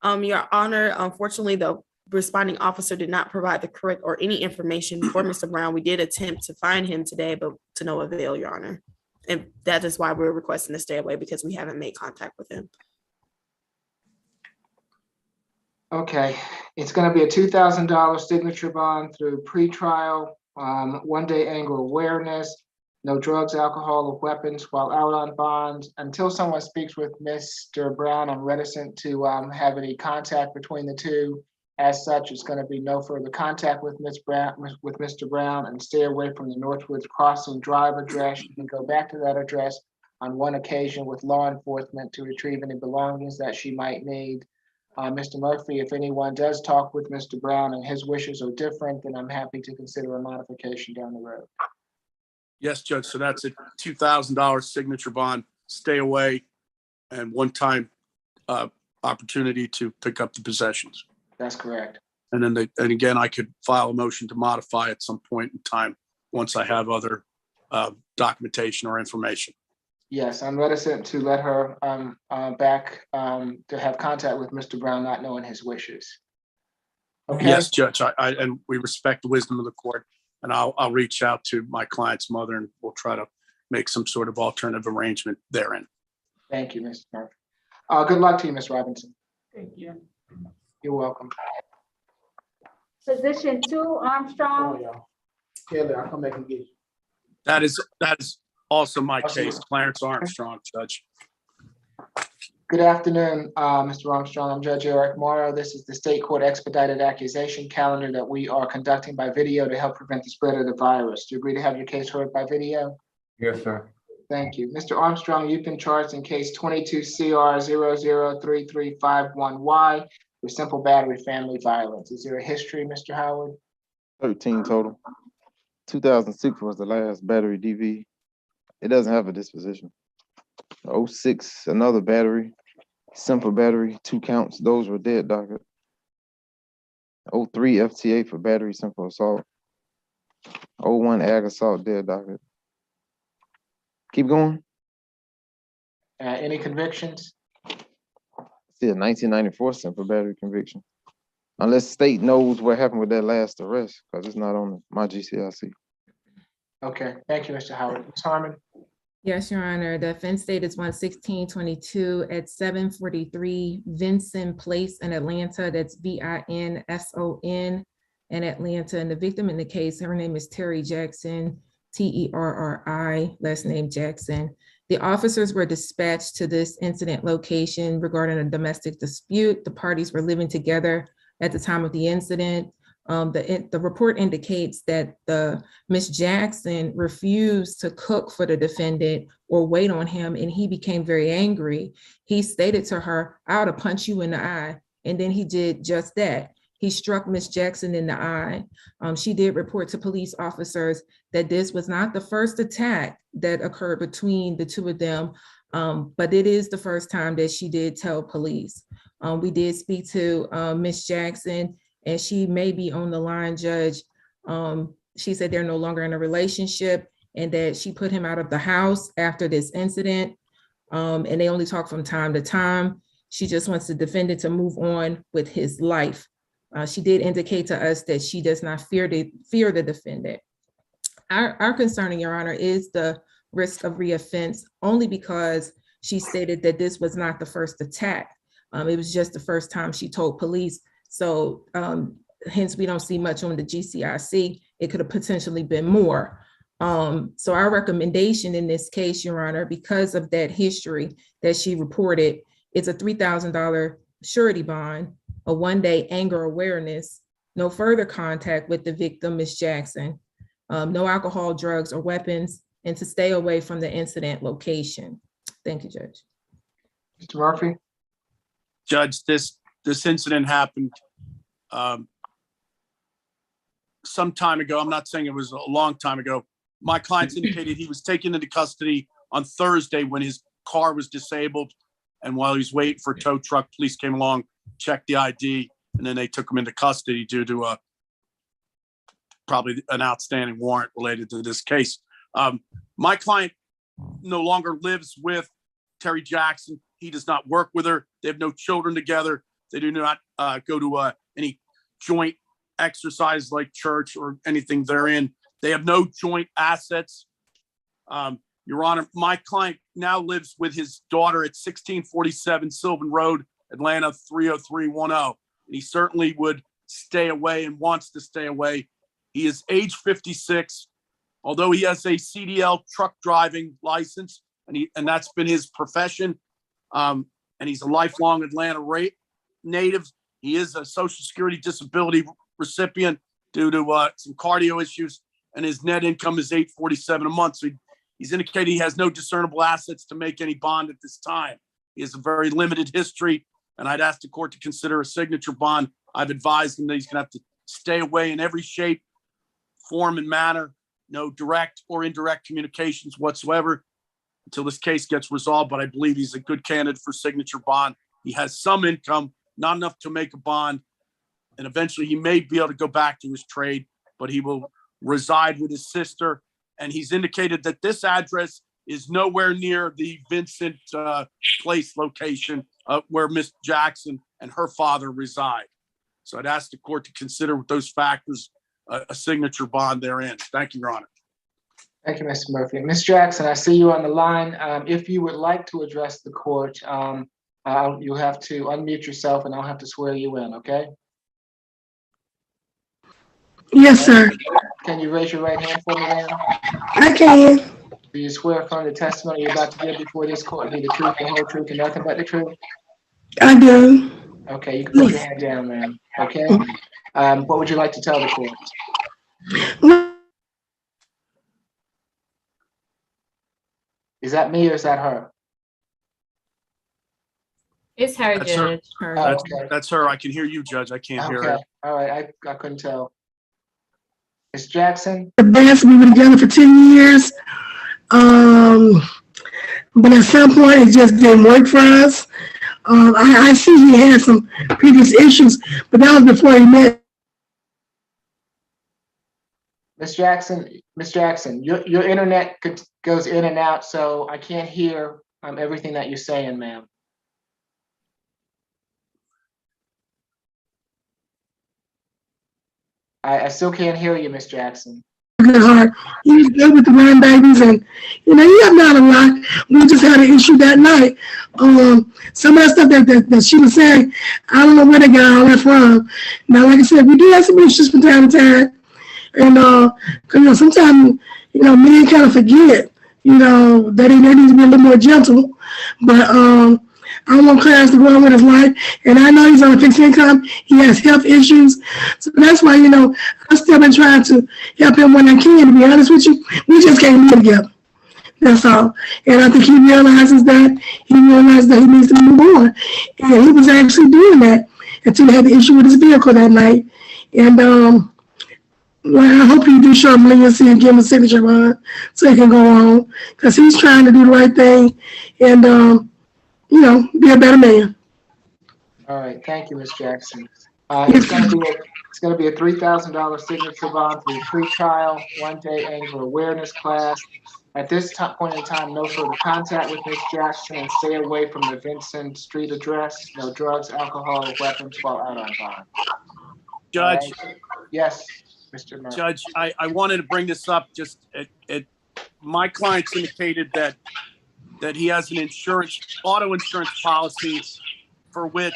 Your Honor, unfortunately, the responding officer did not provide the correct or any information for Mr. Brown. We did attempt to find him today, but to no avail, Your Honor. And that is why we're requesting to stay away, because we haven't made contact with him. Okay, it's going to be a $2,000 signature bond through pretrial, 1-day anger awareness, no drugs, alcohol, or weapons while out on bond. Until someone speaks with Mr. Brown, I'm reticent to have any contact between the two. As such, it's going to be no further contact with Mr. Brown, and stay away from the Northwoods Crossing Drive address. You can go back to that address on one occasion with law enforcement to retrieve any belongings that she might need. Mr. Murphy, if anyone does talk with Mr. Brown and his wishes are different, then I'm happy to consider a modification down the road. Yes, Judge. So that's a $2,000 signature bond, stay away, and one-time opportunity to pick up the possessions. That's correct. And then, and again, I could file a motion to modify at some point in time once I have other documentation or information. Yes, I'm reticent to let her back to have contact with Mr. Brown, not knowing his wishes. Okay. Yes, Judge. And we respect the wisdom of the court, and I'll reach out to my client's mother, and we'll try to make some sort of alternative arrangement therein. Thank you, Mr. Murphy. Good luck to you, Ms. Robinson. Thank you. You're welcome. Position 2, Armstrong. Kelly, I'll come back and get you. That is also my case, Clarence Armstrong, Judge. Good afternoon, Mr. Armstrong. I'm Judge Eric Morrow. This is the state court expedited accusation calendar that we are conducting by video to help prevent the spread of the virus. Do you agree to have your case heard by video? Yes, sir. Thank you. Mr. Armstrong, you've been charged in case 22 CR 003351Y with simple battery family violence. Is there a history, Mr. Howard? 13 total. 2006 was the last battery DV. It doesn't have a disposition. 06, another battery, simple battery, 2 counts. Those were dead docket. 03 FTA for battery simple assault. 01 ag assault, dead docket. Keep going. Any convictions? See a 1994 simple battery conviction. Unless state knows what happened with that last arrest, because it's not on my GCIC. Okay, thank you, Mr. Howard. Ms. Harmon? Yes, Your Honor. The offense date is 1/16/22 at 743 Vinson Place in Atlanta. That's VINSON in Atlanta. And the victim in the case, her name is Terry Jackson, TERRI, last name Jackson. The officers were dispatched to this incident location regarding a domestic dispute. The parties were living together at the time of the incident. The report indicates that Ms. Jackson refused to cook for the defendant or wait on him, and he became very angry. He stated to her, "I ought to punch you in the eye," and then he did just that. he struck Miss Jackson in the eye. She did report to police officers that this was not the first attack that occurred between the two of them, but it is the first time that she did tell police. We did speak to Miss Jackson, and she may be on the line, Judge. She said they're no longer in a relationship and that she put him out of the house after this incident, and they only talk from time to time. She just wants the defendant to move on with his life. She did indicate to us that she does not fear the defendant. Our concern, Your Honor, is the risk of reoffense, only because she stated that this was not the first attack. It was just the first time she told police. So hence we don't see much on the GCIC. It could have potentially been more. So our recommendation in this case, Your Honor, because of that history that she reported, it's a $3,000 surety bond, a one-day anger awareness, no further contact with the victim, Ms. Jackson, no alcohol, drugs, or weapons, and to stay away from the incident location. Thank you, Judge. Mr. Murphy? Judge, this incident happened some time ago. I'm not saying it was a long time ago. My clients indicated he was taken into custody on Thursday when his car was disabled. And while he was waiting for a tow truck, police came along, checked the ID, and then they took him into custody due to probably an outstanding warrant related to this case. My client no longer lives with Terry Jackson. He does not work with her. They have no children together. They do not go to any joint exercise like church or anything therein. They have no joint assets. Your Honor, my client now lives with his daughter at 1647 Sylvan Road, Atlanta 30310. And he certainly would stay away and wants to stay away. He is age 56, although he has a CDL truck driving license, and that's been his profession. And he's a lifelong Atlanta native. He is a Social Security disability recipient due to some cardio issues, and his net income is $847 a month. So he's indicated he has no discernible assets to make any bond at this time. He has a very limited history, and I'd ask the court to consider a signature bond. I've advised him that he's going to have to stay away in every shape, form, and manner, no direct or indirect communications whatsoever until this case gets resolved. But I believe he's a good candidate for signature bond. He has some income, not enough to make a bond, and eventually he may be able to go back to his trade, but he will reside with his sister. And he's indicated that this address is nowhere near the Vincent Place location where Miss Jackson and her father reside. So I'd ask the court to consider with those factors a signature bond therein. Thank you, Your Honor. Thank you, Mr. Murphy. Ms. Jackson, I see you on the line. If you would like to address the court, you'll have to unmute yourself and I'll have to swear you in, okay? Yes, sir. Can you raise your right hand for me, ma'am? I can. Do you swear from the testimony you're about to give before this court be the truth, the whole truth, and nothing but the truth? I do. Okay, you can put your hand down, ma'am. Okay. What would you like to tell the court? Is that me or is that her? It's her, That's her. Judge. That's her. I can hear you, Judge. I can't hear her. All right. I couldn't tell. Ms. Jackson? We were together for 10 years. But at some point it just didn't work for us. I see he had some previous issues, but that was before he met. Ms. Jackson, your internet goes in and out, so I can't hear everything that you're saying, ma'am. I still can't hear you, Ms. Jackson. Good heart. He was good with the grandbabies, and he got not a lot. We just had an issue that night. Some of that stuff that she was saying, I don't know where they got all that from. Now, like I said, we do have some issues from time to time, and because sometimes men kind of forget, that they need to be a little more gentle. But I don't want Clarence to go on with his life, and I know he's on a fixed income. He has health issues, so that's why I've still been trying to help him when I can. To be honest with you, we just can't live together. That's all. And I think he realizes that. He realized that he needs to move on, and he was actually doing that. until he had the issue with his vehicle that night. And well, I hope you do show him leniency and give him a signature bond so he can go on, because he's trying to do the right thing and you know, be a better man. All right, thank you, Ms. Jackson. It's gonna be a $3,000 signature bond for the pre-trial, one-day anger awareness class. At this point in time, no further contact with Ms. Jackson, and stay away from the Vincent Street address. No drugs, alcohol, or weapons while out on bond. Judge. All right. Yes, Mr. Murphy. Judge, I wanted to bring this up. Just my client's indicated that he has an auto insurance policy for which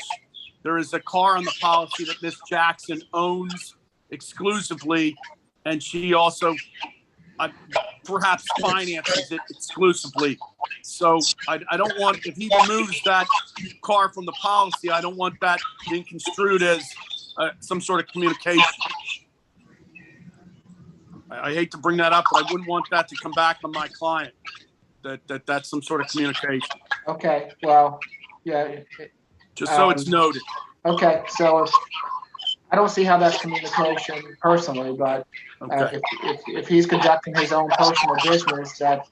there is a car on the policy that Miss Jackson owns exclusively, and she also perhaps finances it exclusively. So I don't want, if he removes that car from the policy, I don't want that being construed as some sort of communication. I hate to bring that up, but I wouldn't want that to come back on my client, that's some sort of communication. Okay, well, yeah. Just so it's noted. Okay, so I don't see how that's communication personally, but Okay. if he's conducting his own personal business that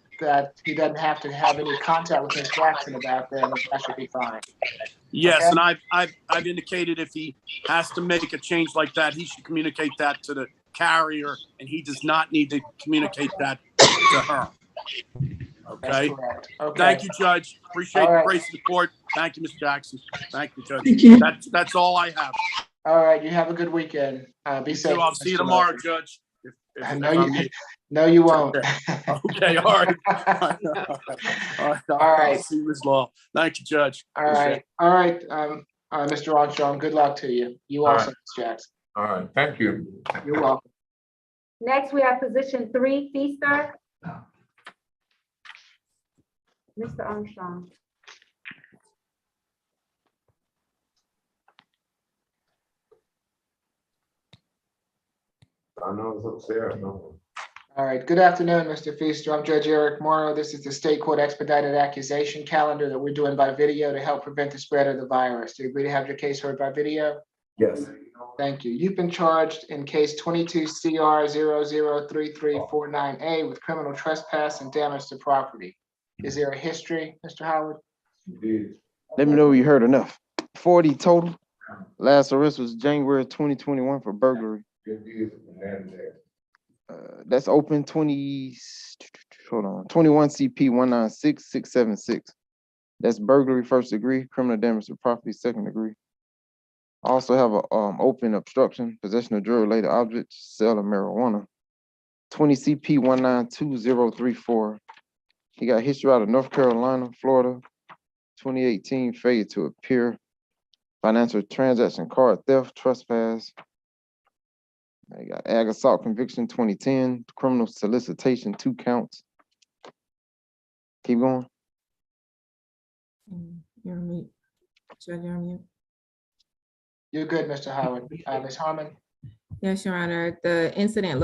he doesn't have to have any contact with Ms. Jackson about, then that should be fine. Yes, Okay? and I've indicated if he has to make a change like that, he should communicate that to the carrier, and he does not need to communicate that to her. Okay. Okay. Thank you, Judge. Appreciate All the right. grace and support. Thank you, Ms. Jackson. Thank you, Judge. Thank you. That's all I have. All right, you have a good weekend. Be safe. So I'll see you Mr. tomorrow, Murphy. Judge. No, you won't. Okay, all right. All right. See you, Ms. Law. Thank you, Judge. All right, Mr. Armstrong, good luck to you. You All also, right. Ms. Jackson. All right, thank you. You're welcome. Next, we have position 3, Feaster. Mr. Armstrong. I know it's upstairs. No. All right, good afternoon, Mr. Feaster. I'm Judge Eric Morrow. This is the State Court Expedited Accusation Calendar that we're doing by video to help prevent the spread of the virus. Do you agree to have your case heard by video? Yes. Thank you. You've been charged in case 22 CR 003349A with criminal trespass and damage to property. Is there a history, Mr. Howard? Let me know you heard enough. 40 total. Last arrest was January 2021 for burglary. That's open 21 CP 196676. That's burglary first degree, criminal damage to property second degree. I also have a open obstruction, possession of drug-related objects, sale of marijuana. 20 CP 192034. He got history out of North Carolina, Florida. 2018 failure to appear. Financial transaction, card theft, trespass. I got ag assault conviction 2010, criminal solicitation 2 counts. Keep going. You're on mute. Judge, you're on mute. You're good, Mr. Howard. Ms. Harmon? Yes, Your Honor. The incident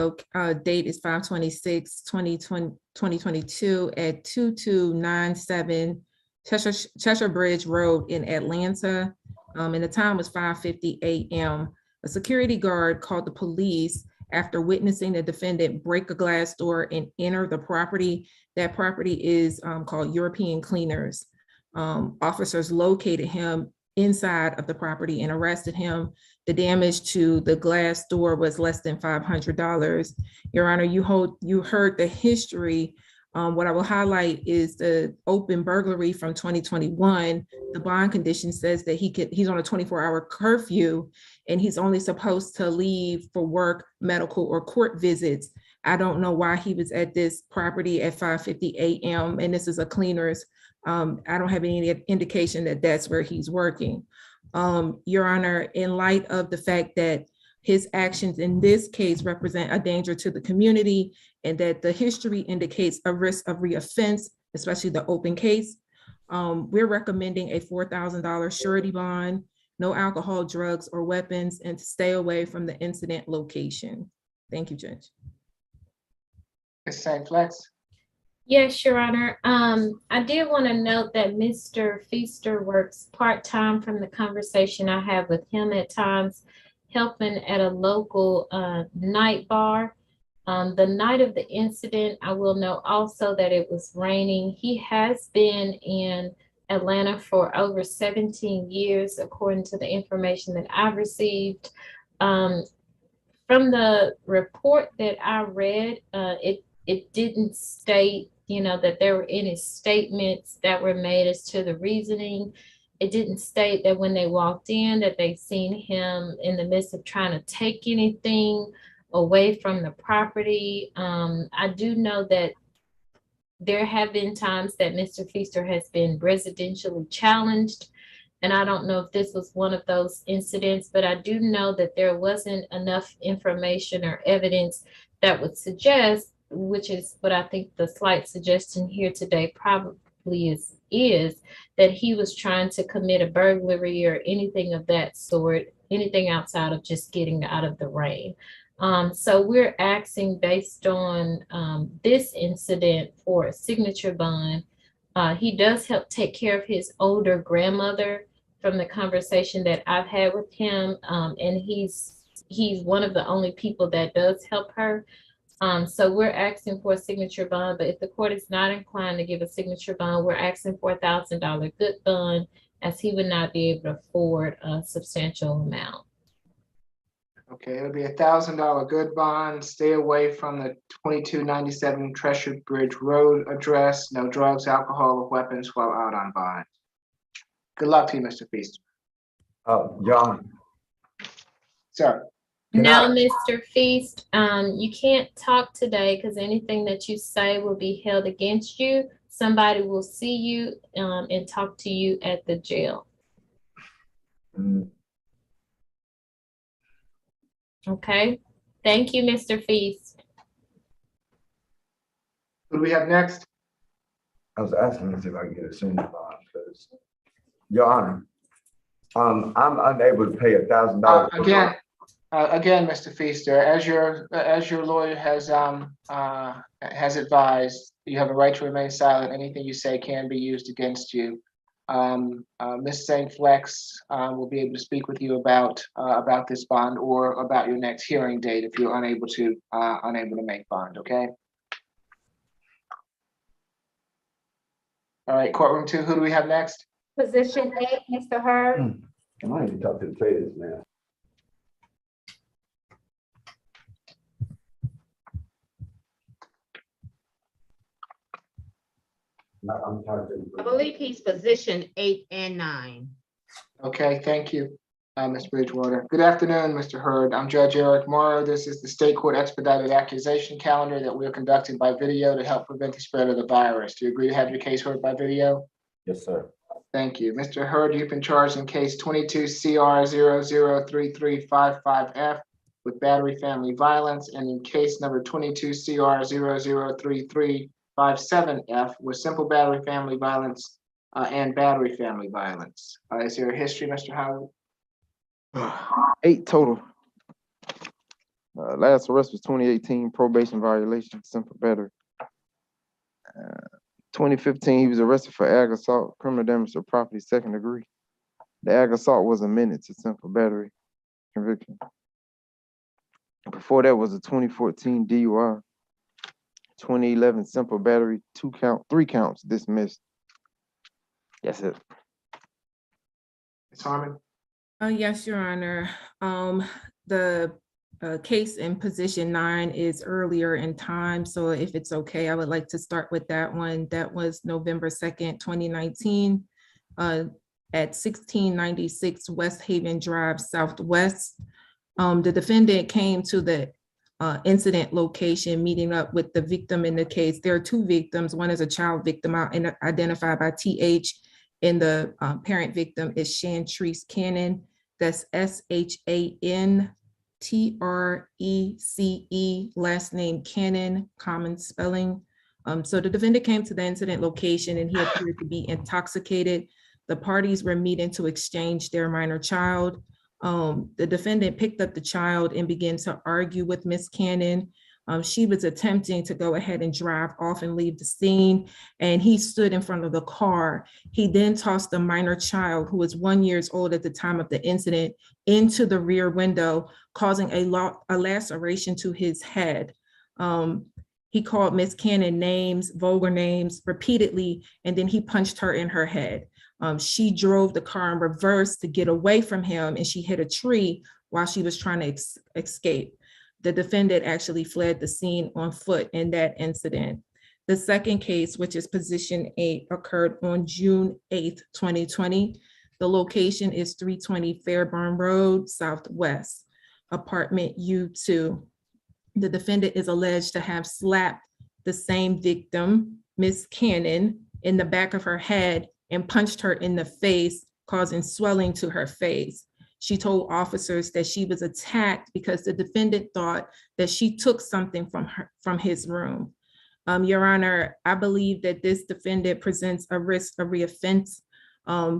date is 5/26/2022 at 2297 Cheshire Bridge Road in Atlanta. And the time was 5:50 a.m. A security guard called the police after witnessing the defendant break a glass door and enter the property. That property is called European Cleaners. Officers located him inside of the property and arrested him. The damage to the glass door was less than $500. Your Honor, you heard the history. What I will highlight is the open burglary from 2021. The bond condition says that he's on a 24-hour curfew and he's only supposed to leave for work, medical, or court visits. I don't know why he was at this property at 5:50 a.m. and this is a cleaner's. I don't have any indication that that's where he's working. Your Honor, in light of the fact that his actions in this case represent a danger to the community and that the history indicates a risk of reoffense, especially the open case, we're recommending a $4,000 surety bond, no alcohol, drugs, or weapons, and to stay away from the incident location. Thank you, Judge. Ms. St. Flex? Yes, Your Honor. I did want to note that Mr. Feaster works part-time from the conversation I have with him at times, helping at a local night bar. The night of the incident, I will note also that it was raining. He has been in Atlanta for over 17 years, according to the information that I've received. From the report that I read, it didn't state, that there were any statements that were made as to the reasoning. It didn't state that when they walked in that they seen him in the midst of trying to take anything away from the property. I do know that there have been times that Mr. Feaster has been residentially challenged. And I don't know if this was one of those incidents, but I do know that there wasn't enough information or evidence that would suggest, which is what I think the slight suggestion here today probably is that he was trying to commit a burglary or anything of that sort, anything outside of just getting out of the rain. So we're asking based on this incident for a signature bond. He does help take care of his older grandmother from the conversation that I've had with him. And he's one of the only people that does help her. So we're asking for a signature bond, but if the court is not inclined to give a signature bond, we're asking for $1,000 good bond, as he would not be able to afford a substantial amount. Okay, it'll be $1,000 good bond. Stay away from the 2297 Treasure Bridge Road address. No drugs, alcohol, or weapons while out on bond. Good luck to you, Mr. Feaster. John. Sir. Now, Mr. Feast, you can't talk today because anything that you say will be held against you. Somebody will see you and talk to you at the jail. Okay. Thank you, Mr. Feast. Who do we have next? I was asking if I could get a signature bond, because, Your Honor, I'm unable to pay $1,000. Again, Mr. Feaster, as your lawyer has advised, you have a right to remain silent. Anything you say can be used against you. Ms. St. Flex will be able to speak with you about this bond or about your next hearing date if you're unable to make bond. Okay. All right, courtroom 2. Who do we have next? Position 8, Mr. Hurd. I might need to talk to the traders now. I believe he's position 8 and 9. Okay, thank you, Ms. Bridgewater. Good afternoon, Mr. Hurd. I'm Judge Eric Morrow. This is the state court expedited accusation calendar that we're conducting by video to help prevent the spread of the virus. Do you agree to have your case heard by video? Yes, sir. Thank you. Mr. Hurd, you've been charged in case 22 CR 003355F with battery family violence, and in case number 22 CR 003357F with simple battery family violence and battery family violence. Is there a history, Mr. Howard? 8 total. Last arrest was 2018, probation violation, simple battery. 2015, he was arrested for ag assault, criminal damage to property, 2nd degree. The ag assault was amended to simple battery conviction. Before that was a 2014 DUI. 2011 simple battery, 3 counts dismissed. That's it. Ms. Harmon? Yes, Your Honor. The case in position 9 is earlier in time. So if it's okay, I would like to start with that one. That was November 2nd, 2019 at 1696 West Haven Drive Southwest. The defendant came to the incident location, meeting up with the victim in the case. There are 2 victims. One is a child victim identified by TH, and the parent victim is Shantrice Cannon. That's SHANTRECE, last name Cannon, common spelling. So the defendant came to the incident location and he appeared to be intoxicated. The parties were meeting to exchange their minor child. The defendant picked up the child and began to argue with Miss Cannon. She was attempting to go ahead and drive off and leave the scene, and he stood in front of the car. He then tossed a minor child who was 1 year old at the time of the incident into the rear window, causing a laceration to his head. He called Miss Cannon names, vulgar names, repeatedly, and then he punched her in her head. She drove the car in reverse to get away from him, and she hit a tree while she was trying to escape. The defendant actually fled the scene on foot in that incident. The second case, which is position 8, occurred on June 8th, 2020. The location is 320 Fairburn Road, Southwest, apartment U2. The defendant is alleged to have slapped the same victim, Miss Cannon, in the back of her head and punched her in the face, causing swelling to her face. She told officers that she was attacked because the defendant thought that she took something from his room. Your Honor, I believe that this defendant presents a risk of reoffense.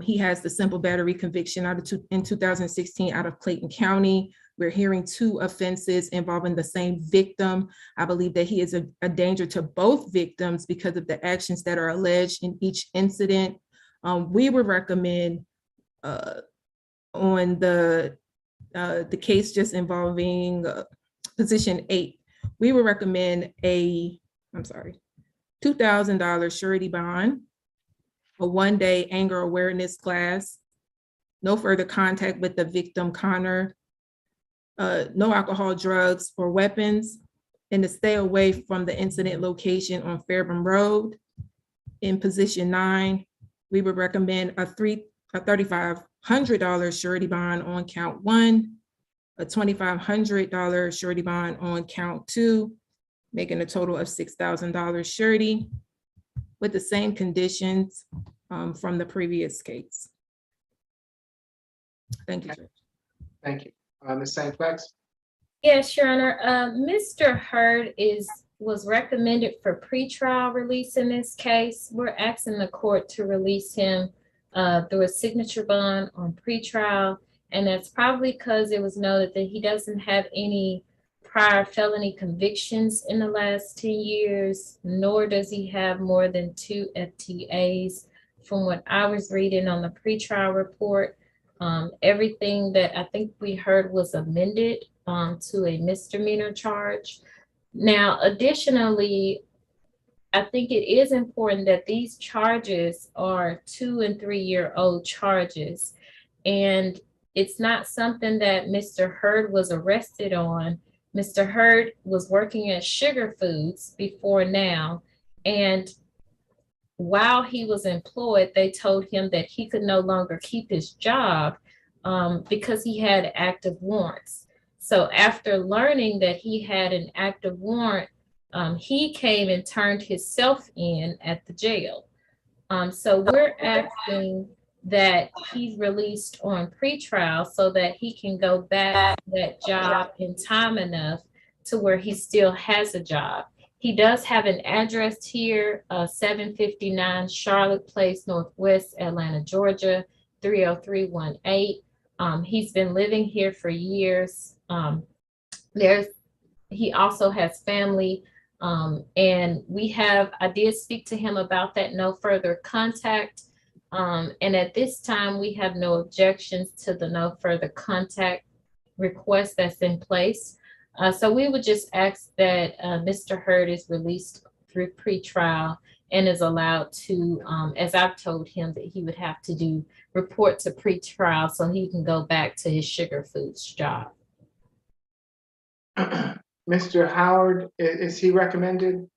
He has the simple battery conviction in 2016 out of Clayton County. We're hearing 2 offenses involving the same victim. I believe that he is a danger to both victims because of the actions that are alleged in each incident. We would recommend on the case just involving position 8, we would recommend a $2,000 surety bond, a 1-day anger awareness class, no further contact with the victim, Connor, no alcohol, drugs, or weapons, and to stay away from the incident location on Fairburn Road. In position 9, we would recommend a $3,500 surety bond on count 1, a $2,500 surety bond on count 2, making a total of $6,000 surety with the same conditions from the previous case. Thank you, Judge. Thank you. Ms. St. Plex? Yes, Your Honor. Mr. Hurd was recommended for pretrial release in this case. We're asking the court to release him through a signature bond on pretrial, and that's probably because it was noted that he doesn't have any prior felony convictions in the last 10 years, nor does he have more than 2 FTAs from what I was reading on the pretrial report. Everything that I think we heard was amended to a misdemeanor charge. Now, additionally, I think it is important that these charges are 2- and 3-year-old charges, and it's not something that Mr. Hurd was arrested on. Mr. Hurd was working at Sugar Foods before now, and while he was employed, they told him that he could no longer keep his job because he had active warrants. So after learning that he had an active warrant, he came and turned himself in at the jail. So we're asking that he's released on pretrial so that he can go back to that job in time enough to where he still has a job. He does have an address here, 759 Charlotte Place, Northwest Atlanta, Georgia, 30318. He's been living here for years. He also has family, and I did speak to him about that no further contact. And at this time, we have no objections to the no further contact request that's in place. So we would just ask that Mr. Hurd is released through pretrial and is allowed to, as I've told him, that he would have to report to pretrial so he can go back to his Sugar Foods job. Mr. Howard, is he recommended?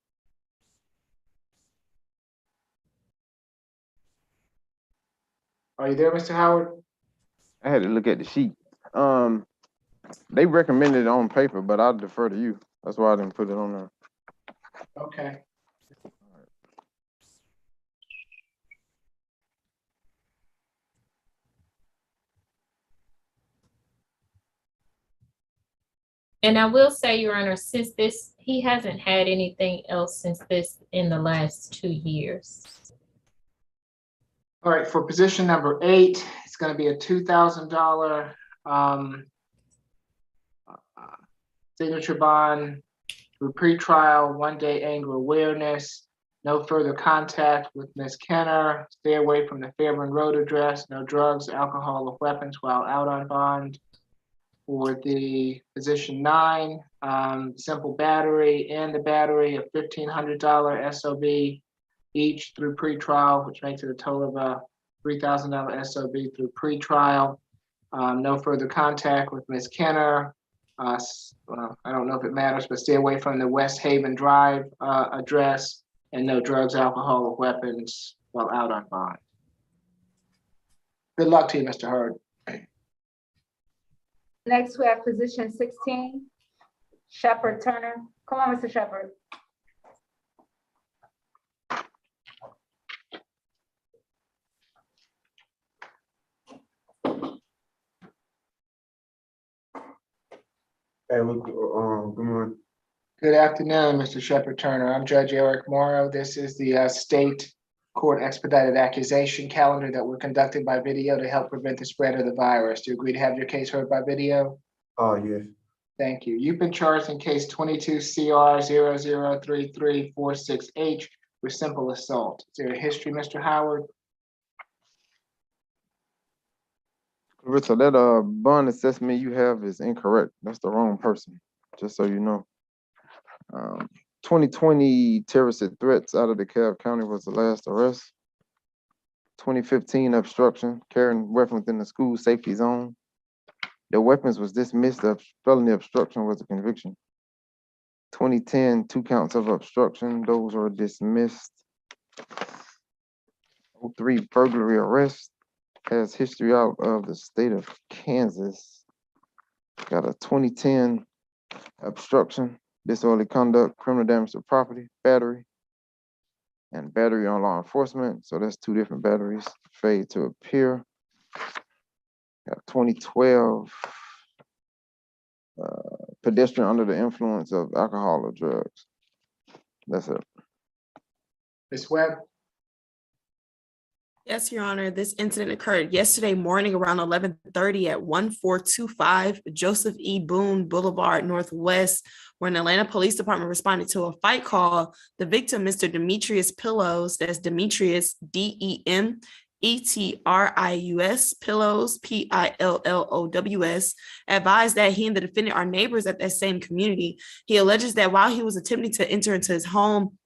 Are you there, Mr. Howard? I had to look at the sheet. They recommended it on paper, but I'll defer to you. That's why I didn't put it on there. Okay. And I will say, Your Honor, since he hasn't had anything else since this in the last 2 years. All right, for position number 8, it's going to be a $2,000 signature bond through pretrial, 1-day anger awareness, no further contact with Ms. Kenner, stay away from the Fairburn Road address, no drugs, alcohol, or weapons while out on bond. For the position 9, simple battery and the battery of $1,500 SOB each through pretrial, which makes it a total of a $3,000 SOB through pretrial. No further contact with Ms. Kenner. I don't know if it matters, but stay away from the West Haven Drive address, and no drugs, alcohol, or weapons while out on bond. Good luck to you, Mr. Hurd. Next, we have position 16, Shepherd Turner. Come on, Mr. Shepherd. Hey, look, good morning. Good afternoon, Mr. Shepherd Turner. I'm Judge Eric Morrow. This is the state court expedited accusation calendar that we're conducting by video to help prevent the spread of the virus. Do you agree to have your case heard by video? Yes. Thank you. You've been charged in case 22 CR 003346H with simple assault. Is there a history, Mr. Howard? Clarissa, that bond assessment you have is incorrect. That's the wrong person, just so you know. 2020 terrorist threats out of DeKalb County was the last arrest. 2015 obstruction, carrying weapon within the school safety zone. The weapons was dismissed. Felony obstruction was a conviction. 2010, 2 counts of obstruction. Those were dismissed. 03 burglary arrest. Has history out of the state of Kansas. Got a 2010 obstruction, disorderly conduct, criminal damage to property, battery, and battery on law enforcement. So that's 2 different batteries. Fade to appear. Got 2012 pedestrian under the influence of alcohol or drugs. That's it. Ms. Webb? Yes, Your Honor. This incident occurred yesterday morning around 11:30 at 1425 Joseph E. Boone Boulevard Northwest, where an Atlanta Police Department responded to a fight call. The victim, Mr. Demetrius Pillows, that's Demetrius DEMETRIUS Pillows PILLOWS, advised that he and the defendant are neighbors at that same community. He alleges that while he was attempting to enter into his home,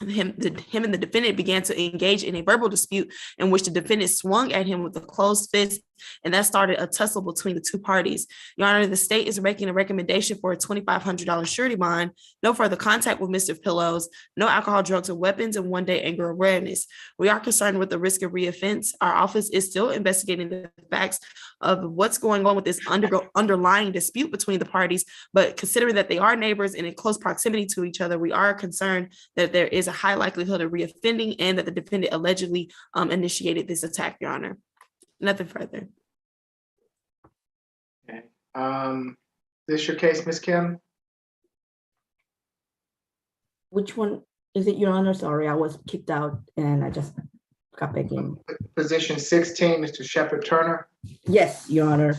him and the defendant began to engage in a verbal dispute in which the defendant swung at him with a closed fist, and that started a tussle between the 2 parties. Your Honor, the state is making a recommendation for a $2,500 surety bond, no further contact with Mr. Pillows, no alcohol, drugs, or weapons, and 1-day anger awareness. We are concerned with the risk of reoffense. Our office is still investigating the facts of what's going on with this underlying dispute between the parties, but considering that they are neighbors and in close proximity to each other, we are concerned that there is a high likelihood of reoffending and that the defendant allegedly initiated this attack, Your Honor. Nothing further. Okay. This your case, Ms. Kim? Which one is it, Your Honor? Sorry, I was kicked out and I just got back in. Position 16, Mr. Shepherd Turner. Yes, Your Honor.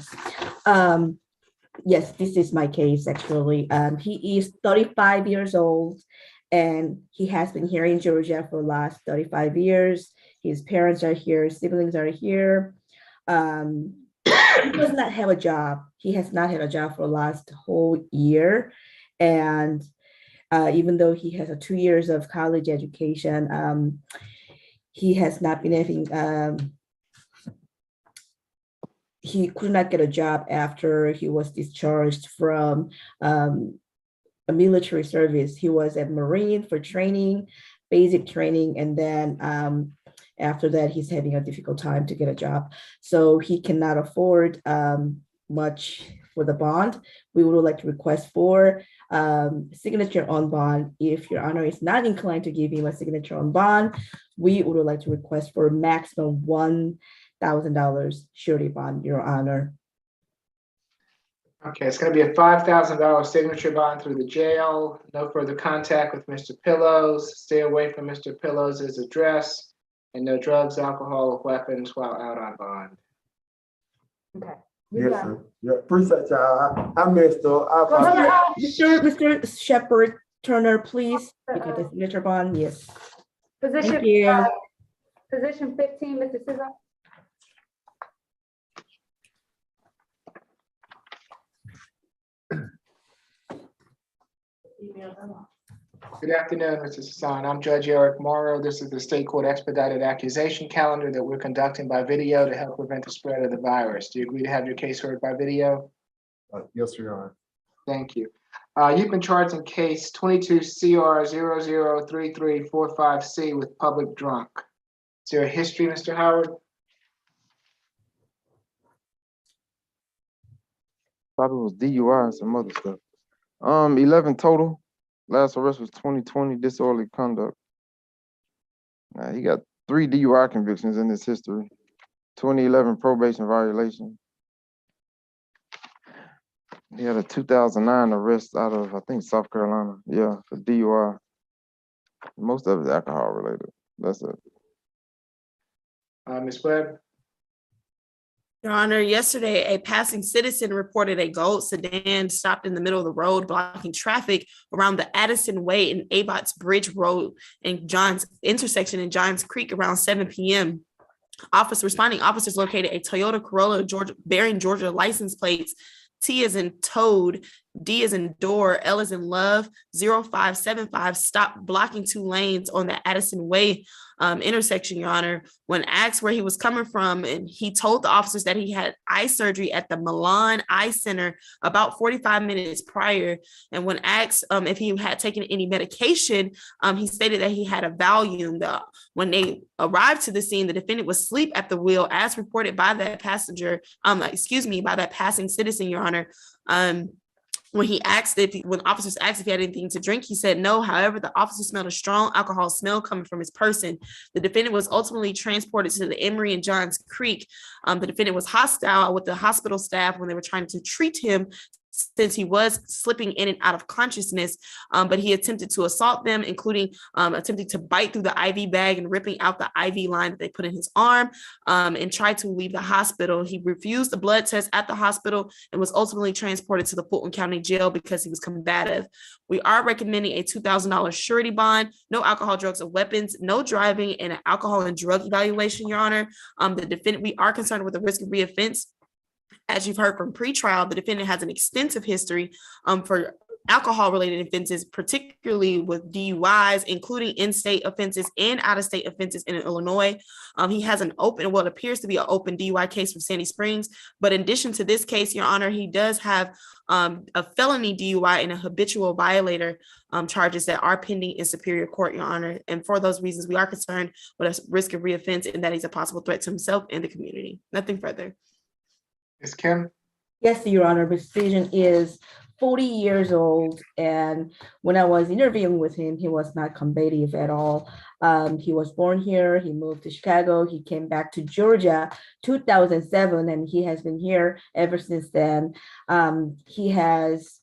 Yes, this is my case, actually. He is 35 years old and he has been here in Georgia for the last 35 years. His parents are here, siblings are here. He does not have a job. He has not had a job for the last whole year. And even though he has 2 years of college education, he has not been having, he could not get a job after he was discharged from a military service. He was at Marine for training, basic training, and then after that, he's having a difficult time to get a job. So he cannot afford much for the bond. We would like to request for signature on bond. If Your Honor is not inclined to give him a signature on bond, we would like to request for maximum $1,000 surety bond, Your Honor. Okay, it's going to be a $5,000 signature bond through the jail. No further contact with Mr. Pillows. Stay away from Mr. Pillows' address. And no drugs, alcohol, or weapons while out on bond. Okay. Yes, sir. Yeah, appreciate y'all. I messed up. Mr. Shepherd, Turner, please. You got the signature bond? Yes. Thank Position, you. position 15, Mr. Sizzle. Good afternoon, Mr. Hassan. I'm Judge Eric Morrow. This is the State Court Expedited Accusation Calendar that we're conducting by video to help prevent the spread of the virus. Do you agree to have your case heard by video? Yes, Your Honor. Thank you. You've been charged in case 22 CR 003345C with public drunk. Is there a history, Mr. Howard? Thought it was DUI and some other stuff. 11 total. Last arrest was 2020, disorderly conduct. He got 3 DUI convictions in his history. 2011 probation violation. He had a 2009 arrest out of, I think, South Carolina. Yeah, for DUI. Most of it is alcohol related. That's it. Ms. Webb? Your Honor, yesterday, a passing citizen reported a gold sedan stopped in the middle of the road, blocking traffic around the Addison Way and Abbott's Bridge Road in Johns intersection in Johns Creek around 7 p.m. Responding officers located a Toyota Corolla bearing Georgia license plates T as in toad, D as in door, L as in love, 0575 stopped blocking 2 lanes on the Addison Way intersection, Your Honor. When asked where he was coming from, and he told the officers that he had eye surgery at the Milan Eye Center about 45 minutes prior. And when asked if he had taken any medication, he stated that he had a Valium. When they arrived to the scene, the defendant was asleep at the wheel, as reported by that passenger, by that passing citizen, Your Honor. When officers asked if he had anything to drink, he said no. However, the officer smelled a strong alcohol smell coming from his person. The defendant was ultimately transported to the Emory and Johns Creek. The defendant was hostile with the hospital staff when they were trying to treat him, since he was slipping in and out of consciousness, but he attempted to assault them, including attempting to bite through the IV bag and ripping out the IV line that they put in his arm, and tried to leave the hospital. He refused the blood test at the hospital and was ultimately transported to the Fulton County Jail because he was combative. We are recommending a $2,000 surety bond, no alcohol, drugs, or weapons, no driving, and an alcohol and drug evaluation, Your Honor. The defendant, we are concerned with the risk of reoffense. As you've heard from pretrial, the defendant has an extensive history for alcohol-related offenses, particularly with DUIs, including in-state offenses and out-of-state offenses in Illinois. He has it appears to be an open DUI case from Sandy Springs. But in addition to this case, Your Honor, he does have a felony DUI and a habitual violator charges that are pending in Superior Court, Your Honor. And for those reasons, we are concerned with a risk of reoffense and that he's a possible threat to himself and the community. Nothing further. Ms. Kim? Yes, Your Honor, Precision is 40 years old, and when I was interviewing with him, he was not combative at all. He was born here, he moved to Chicago, he came back to Georgia 2007, and he has been here ever since then. He has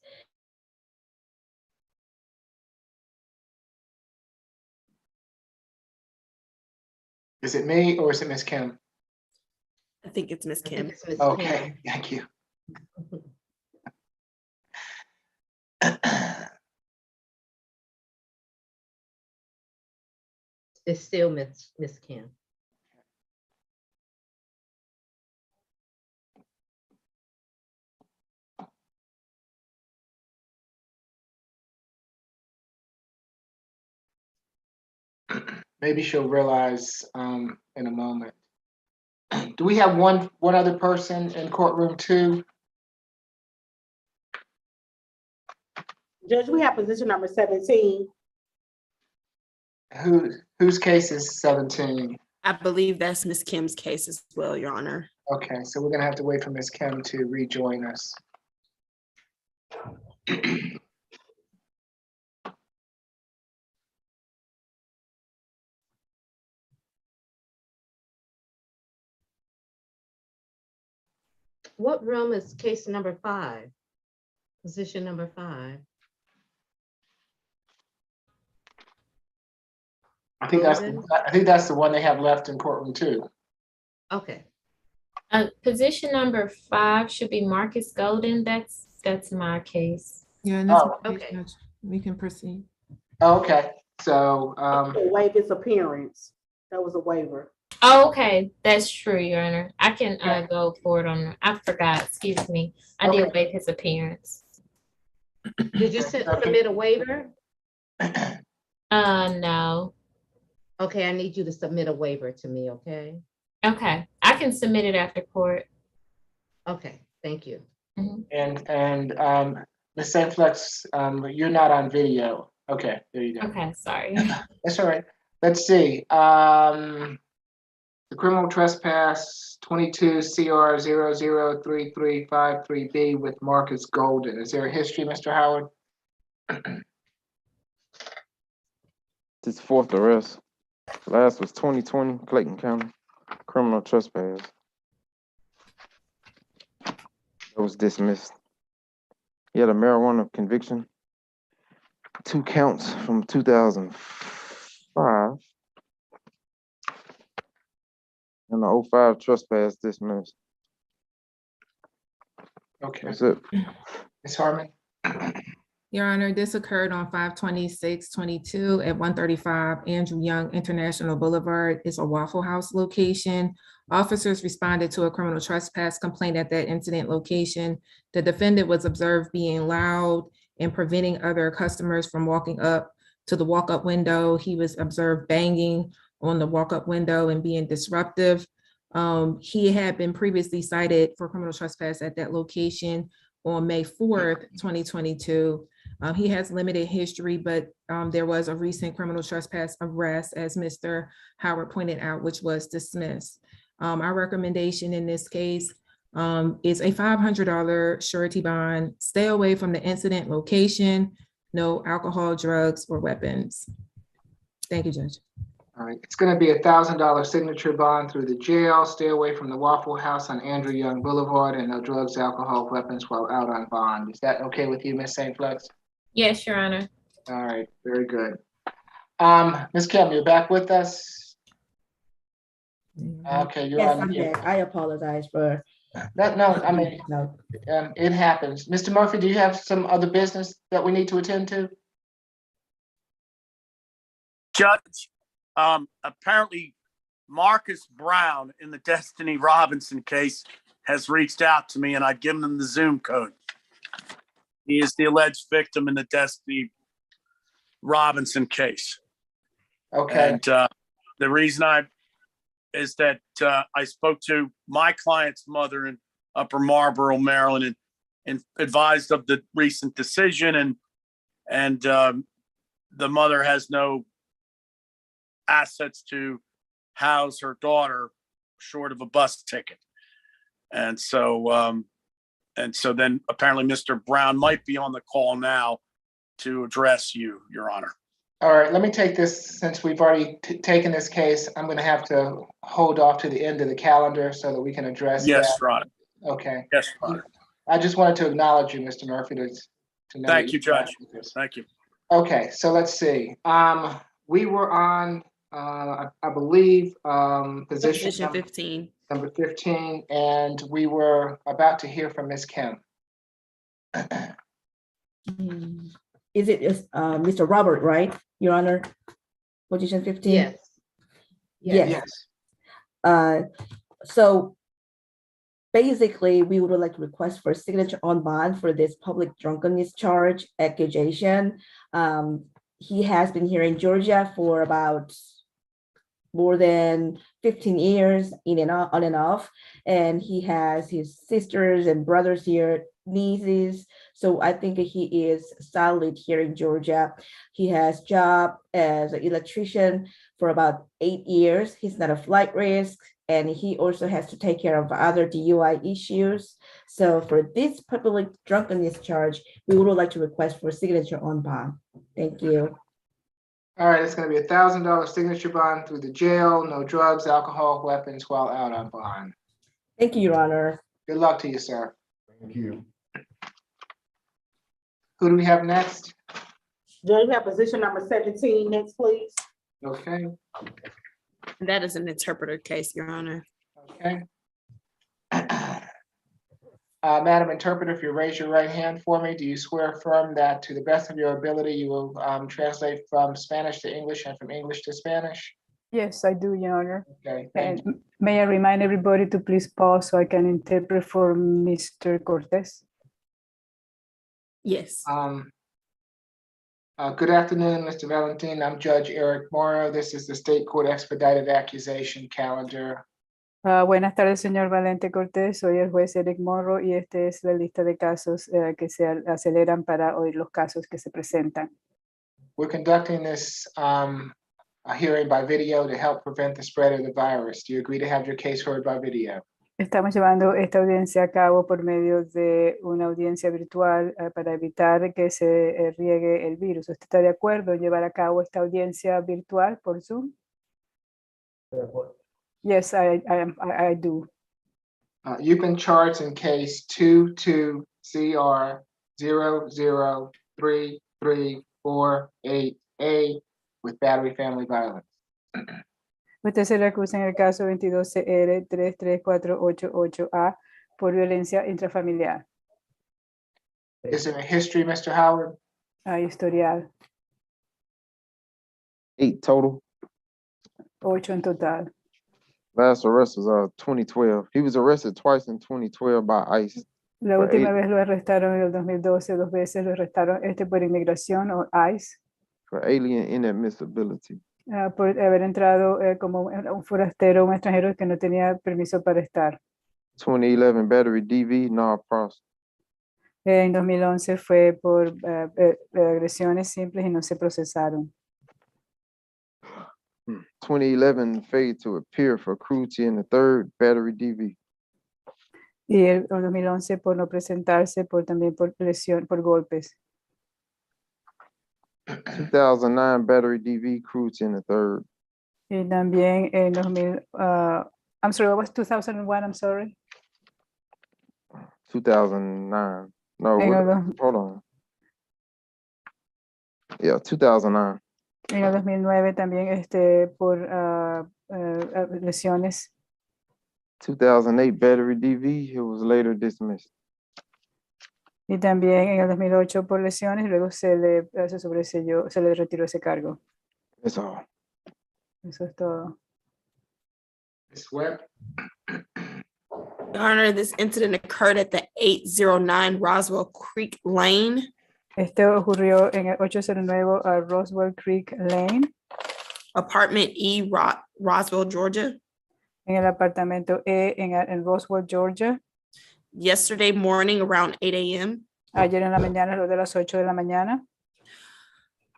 Is it me or is it Ms. Kim? I think it's Ms. Kim. Okay, thank you. It's still Miss Kim. Maybe she'll realize in a moment. Do we have one other person in courtroom 2? Judge, we have position number 17. Whose case is 17? I believe that's Ms. Kim's case as well, Your Honor. Okay, so we're gonna have to wait for Ms. Kim to rejoin us. What room is case number 5? Position number 5. I think that's the one they have left in courtroom 2. Okay. Position number 5 should be Marcus Golden. That's my case. Yeah, and that's Oh, my case, okay. Judge. We can proceed. Okay, so, Waive his appearance. That was a waiver. Oh, okay, that's true, Your Honor. I can Yeah. go forward on, I forgot, excuse me. I did Okay. waive his appearance. Did you submit a waiver? No. Okay, I need you to submit a waiver to me, okay? Okay, I can submit it after court. Okay, thank you. and Ms. St. Flex, you're not on video. Okay, there you go. Okay, sorry. That's all right. Let's see. The criminal trespass 22 CR 003353B with Marcus Golden. Is there a history, Mr. Howard? This fourth arrest. Last was 2020, Clayton County, criminal trespass. It was dismissed. He had a marijuana conviction, 2 counts from 2005, and the 05 trespass dismissed. Okay. That's it. Ms. Harmon? Your Honor, this occurred on 5/26/22 at 135 Andrew Young International Boulevard. It's a Waffle House location. Officers responded to a criminal trespass complaint at that incident location. The defendant was observed being loud and preventing other customers from walking up to the walk-up window. He was observed banging on the walk-up window and being disruptive. He had been previously cited for criminal trespass at that location on May 4th, 2022. He has limited history, but there was a recent criminal trespass arrest, as Mr. Howard pointed out, which was dismissed. Our recommendation in this case is a $500 surety bond. Stay away from the incident location, no alcohol, drugs, or weapons. Thank you, Judge. All right, it's going to be $1,000 signature bond through the jail. Stay away from the Waffle House on Andrew Young Boulevard, and no drugs, alcohol, weapons while out on bond. Is that okay with you, Ms. St. Flex? Yes, Your Honor. All right, very good. Ms. Kim, you're back with us? Okay, you're Yes, on I'm mute. back. I apologize for. No, I mean, No. it happens. Mr. Murphy, do you have some other business that we need to attend to? Judge, apparently Marcus Brown in the Destiny Robinson case has reached out to me, and I've given him the Zoom code. He is the alleged victim in the Destiny Robinson case. Okay. And the reason is that I spoke to my client's mother in Upper Marlboro, Maryland, and advised of the recent decision, and the mother has no assets to house her daughter short of a bus ticket. And so then apparently Mr. Brown might be on the call now to address you, Your Honor. All right, let me take this, since we've already taken this case, I'm going to have to hold off to the end of the calendar so that we can address that. Yes, Your Honor. Okay. Yes, Your Honor. I just wanted to acknowledge you, Mr. Murphy, to know. Thank you, Judge. Thank you. Okay, so let's see. We were on, I believe, Position 15. Number 15, and we were about to hear from Ms. Kim. Is it Mr. Robert, right, Your Honor? Position 15? Yes. Yes. So basically, we would like to request for a signature on bond for this public drunkenness charge accusation. He has been here in Georgia for about more than 15 years, on and off, and he has his sisters and brothers here, nieces. So I think he is solid here in Georgia. He has job as an electrician for about 8 years. He's not a flight risk, and he also has to take care of other DUI issues. So for this public drunkenness charge, we would like to request for signature on bond. Thank you. All right, it's going to be $1,000 signature bond through the jail, no drugs, alcohol, weapons while out on bond. Thank you, Your Honor. Good luck to you, sir. Thank you. Who do we have next? Judge, we have position number 17 next, please. Okay. That is an interpreter case, Your Honor. Okay. Madam Interpreter, if you raise your right hand for me, do you swear affirm that to the best of your ability, you will translate from Spanish to English and from English to Spanish? Yes, I do, Your Honor. Okay, thank you. And may I remind everybody to please pause so I can interpret for Mr. Cortez? Yes. Good afternoon, Mr. Valentin. I'm Judge Eric Morrow. This is the State Court Expedited Accusation Calendar. Buenas tardes, señor Valente Cortés. Soy el juez Eric Morro y esta es la lista de casos que se aceleran para oír los casos que se presentan. We're conducting this a hearing by video to help prevent the spread of the virus. Do you agree to have your case heard by video? Estamos llevando esta audiencia a cabo por medio de una audiencia virtual para evitar que se riegue el virus. ¿Usted está de acuerdo en llevar a cabo esta audiencia virtual por Zoom? Yes, I do. You've been charged in case 22CR0033488A with battery family violence. Usted se le acusa en el caso 22CR33488A por violencia intrafamiliar. Is there a history, Mr. Howard? Hay historial. 8 total. 8 en total. Last arrest was 2012. He was arrested twice in 2012 by ICE. La última vez lo arrestaron en el 2012, 2 veces lo arrestaron por inmigración o ICE. For alien inadmissibility. Por haber entrado como un forastero, un extranjero que no tenía permiso para estar. 2011 battery DV, non-pros. En 2011 fue por agresiones simples y no se procesaron. 2011 failure to appear for cruelty in the third battery DV. Y el 2011 por no presentarse, también por lesión, por golpes. 2009 battery DV cruelty in the third. Y también en 2000, I'm sorry, what was 2001? I'm sorry. 2009. No, hold on. Yeah, 2009. En el 2009 también por lesiones. 2008 battery DV, it was later dismissed. Y también en el 2008 por lesiones, luego se le retiró ese cargo. That's all. Eso es todo. Ms. Webb? Your Honor, this incident occurred at the 809 Roswell Creek Lane. Ocurrió en el 809 Roswell Creek Lane. Apartment E, Roswell, Georgia. En el apartamento E en Roswell, Georgia. Yesterday morning around 8 a.m. Ayer en la mañana, de las 8 de la mañana.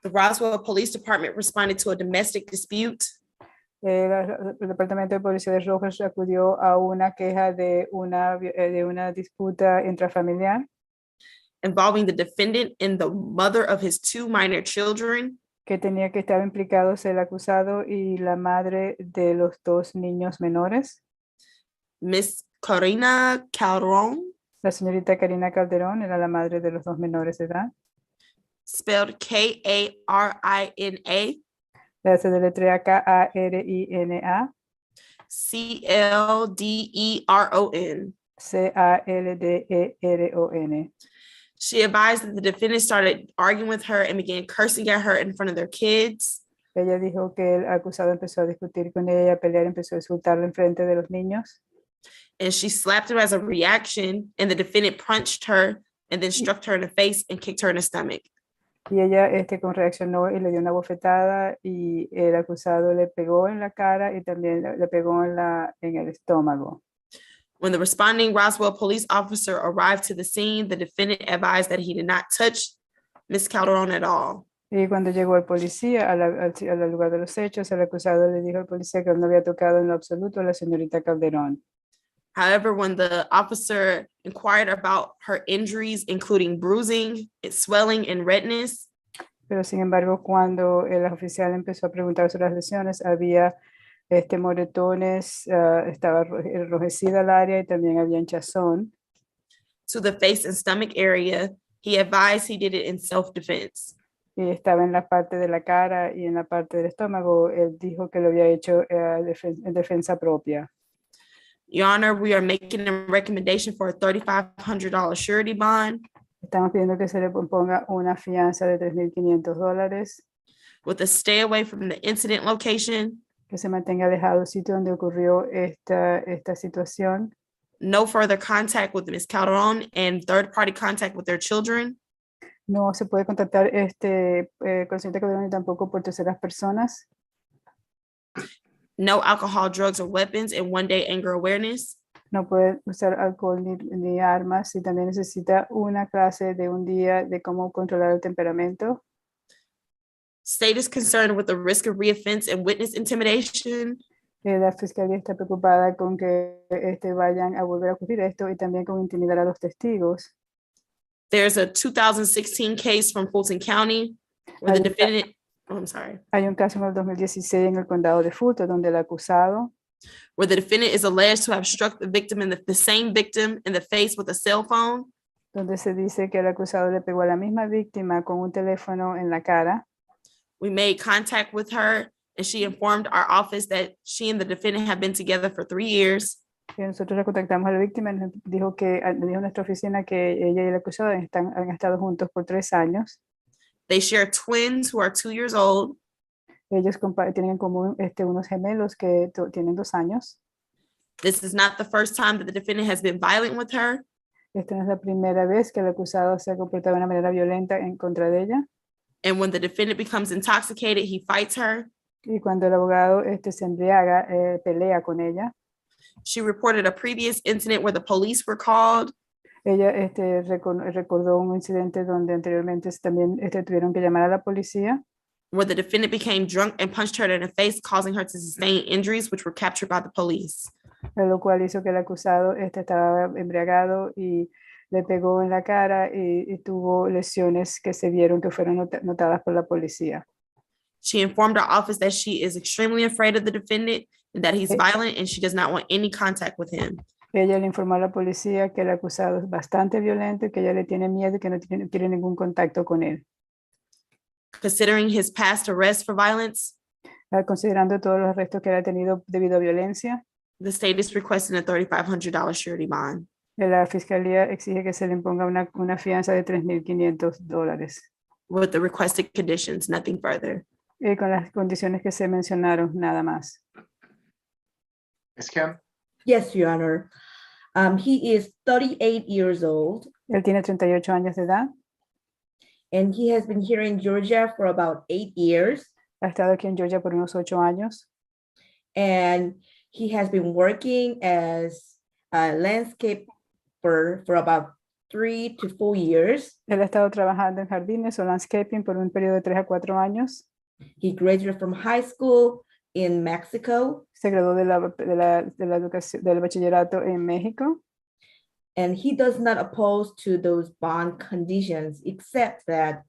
The Roswell Police Department responded to a domestic dispute. El Departamento de Policía de Roswell acudió a una queja de una disputa intrafamiliar. Involving the defendant and the mother of his 2 minor children. Que tenía que estar implicados el acusado y la madre de los 2 niños menores. Miss Karina Calderon. La señorita Karina Calderón era la madre de los 2 menores de edad. Spelled Karina. Se deletrea Karina. Clderon. Calderon. She advised that the defendant started arguing with her and began cursing at her in front of their kids. Ella dijo que el acusado empezó a discutir con ella, a pelear, empezó a insultarla en frente de los niños. And she slapped him as a reaction, and the defendant punched her and then struck her in the face and kicked her in the stomach. Y ella reaccionó y le dio una bofetada y el acusado le pegó en la cara y también le pegó en el estómago. When the responding Roswell police officer arrived to the scene, the defendant advised that he did not touch Ms. Calderon at all. Y cuando llegó el policía al lugar de los hechos, el acusado le dijo al policía que no había tocado en lo absoluto a la señorita Calderón. However, when the officer inquired about her injuries, including bruising, swelling, and redness, pero sin embargo, cuando el oficial empezó a preguntar sobre las lesiones, había moretones, estaba enrojecida el área y también había hinchazón. To the face and stomach area, he advised he did it in self-defense. Y estaba en la parte de la cara y en la parte del estómago. Él dijo que lo había hecho en defensa propia. Your Honor, we are making a recommendation for a $3,500 surety bond Estamos pidiendo que se le ponga una fianza de $3,500, with a stay away from the incident location, que se mantenga alejado del sitio donde ocurrió esta situación. no further contact with Ms. Calderon, and third-party contact with their children. No se puede contactar con señorita Calderón ni tampoco por terceras personas. No alcohol, drugs, or weapons, and one-day anger awareness. No puede usar alcohol ni armas, y también necesita una clase de un día de cómo controlar el temperamento. State is concerned with the risk of reoffense and witness intimidation. La fiscalía está preocupada con que vayan a volver a ocurrir esto y también con intimidar a los testigos. There's a 2016 case from Fulton County where the defendant, I'm sorry, Hay un caso en el 2016 en el condado de Fulton donde el acusado, where the defendant is alleged to have struck the victim in the same victim in the face with a cell phone. donde se dice que el acusado le pegó a la misma víctima con un teléfono en la cara. We made contact with her and she informed our office that she and the defendant have been together for 3 years. Y nosotros le contactamos a la víctima y nos dijo a nuestra oficina que ella y el acusado han estado juntos por 3 años. They share twins who are 2 years old. Ellos tienen en común unos gemelos que tienen 2 años. This is not the first time that the defendant has been violent with her. Esta no es la primera vez que el acusado se ha comportado de una manera violenta en contra de ella. And when the defendant becomes intoxicated, he fights her. Y cuando el abogado se embriaga, pelea con ella. She reported a previous incident where the police were called. Ella recordó un incidente donde anteriormente también tuvieron que llamar a la policía, Where the defendant became drunk and punched her in the face, causing her to sustain injuries, which were captured by the police. lo cual hizo que el acusado estaba embriagado y le pegó en la cara y tuvo lesiones que se vieron que fueron notadas por la policía. She informed our office that she is extremely afraid of the defendant and that he's violent and she does not want any contact with him. Ella le informó a la policía que el acusado es bastante violento y que ella le tiene miedo y que no quiere ningún contacto con él. Considering his past arrests for violence, Considerando todos los arrestos que él ha tenido debido a violencia, the state is requesting a $3,500 surety bond. la fiscalía exige que se le imponga una fianza de $3,500 With the requested conditions, nothing further. Con las condiciones que se mencionaron, nada más. Ms. Kim? Yes, Your Honor. He is 38 years old. Él tiene 38 años de edad. And he has been here in Georgia for about 8 years. Ha estado aquí en Georgia por unos 8 años. And he has been working as a landscaper for about 3 to 4 years. Él ha estado trabajando en jardines o landscaping por un periodo de 3 a 4 años. He graduated from high school in Mexico. Se graduó de la educación, del bachillerato en México. And he does not oppose to those bond conditions, except that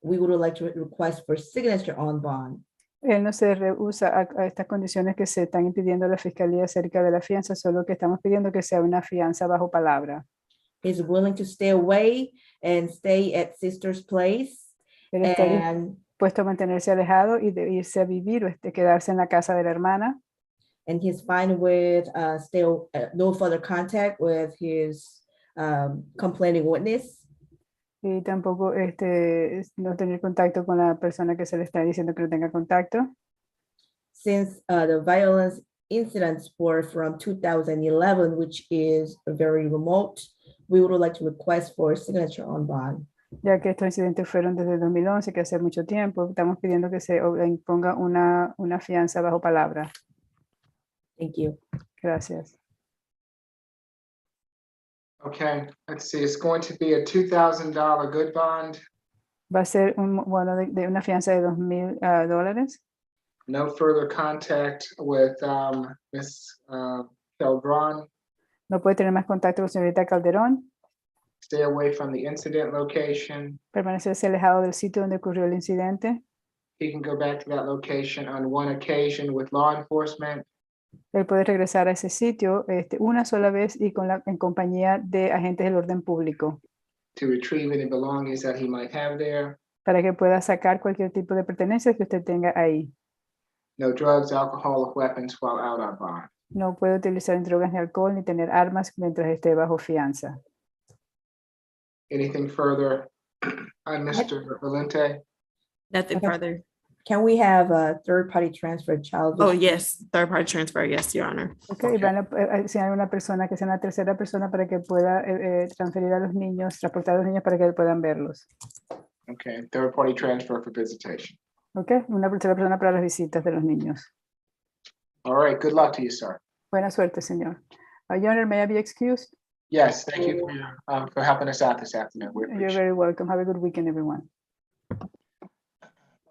we would like to request for signature on bond. Él no se rehúsa a estas condiciones que se están impidiendo a la fiscalía acerca de la fianza, solo que estamos pidiendo que sea una fianza bajo palabra. He's willing to stay away and stay at sister's place. Él está And dispuesto a mantenerse alejado y de irse a vivir o quedarse en la casa de la hermana. and he's fine with still no further contact with his complaining witness. Y tampoco no tener contacto con la persona que se le está diciendo que no tenga contacto. Since the violence incidents were from 2011, which is very remote, we would like to request for signature on bond. Ya que estos incidentes fueron desde el 2011, que hace mucho tiempo, estamos pidiendo que se imponga una fianza bajo palabra. Thank you. Gracias. Okay, let's see, it's going to be a $2,000 good bond, Va a ser de una fianza de $2,000. no further contact with Ms. Calderon, No puede tener más contacto con señorita Calderón. stay away from the incident location. Permanecerse alejado del sitio donde ocurrió el incidente. He can go back to that location on one occasion with law enforcement. Él puede regresar a ese sitio una sola vez y en compañía de agentes del orden público, To retrieve any belongings that he might have there. para que pueda sacar cualquier tipo de pertenencia que usted tenga ahí. No drugs, alcohol, or weapons while out on bond. No puede utilizar drogas ni alcohol ni tener armas mientras esté bajo fianza. Anything further on Mr. Valente? Nothing Okay. further. Can we have a third-party transfer child? Oh, visitor? yes, third party transfer. Yes, Your Honor. Okay, si hay una persona que sea una tercera persona para que pueda transferir a los niños, transportar a los niños para que puedan verlos. Okay, third party transfer for visitation. Okay, una tercera persona para las visitas de los niños. All right, good luck to you, sir. Buena suerte, señor. Your Honor, may I be excused? Yes, thank you for helping us out this afternoon. We You're appreciate it. very welcome. Have a good weekend, everyone.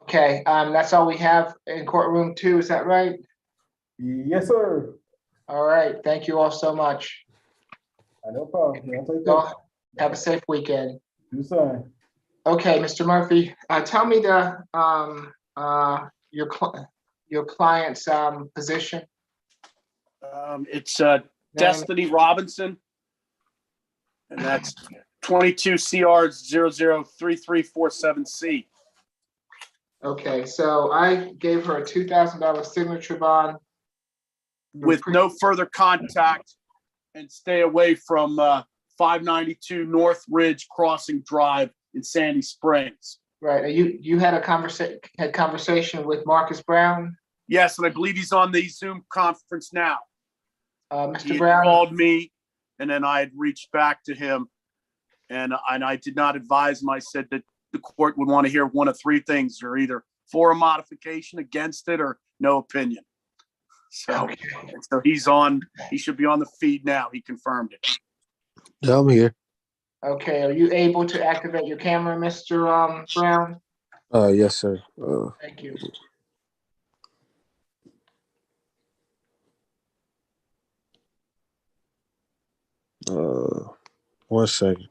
Okay, that's all we have in courtroom 2, is that right? Yes, sir. All right, thank you all so much. No problem. I'll take Y'all that. have a safe weekend. You sir. Okay, Mr. Murphy, tell me your client's position. It's Destiny Robinson, and that's 22 CR 003347C. Okay, so I gave her a $2,000 signature bond. With no further contact and stay away from 592 North Ridge Crossing Drive in Sandy Springs. Right, you had a conversation with Marcus Brown? Yes, and I believe he's on the Zoom conference now. Mr. He Brown? called me, and then I had reached back to him, and I did not advise him. I said that the court would want to hear one of three things, or either for a modification, against it, or no opinion. So, so he's on. He should be on the feed now. He confirmed it. Yeah, I'm here. Okay, are you able to activate your camera, Mr. Brown? Yes, sir. Thank you. One second.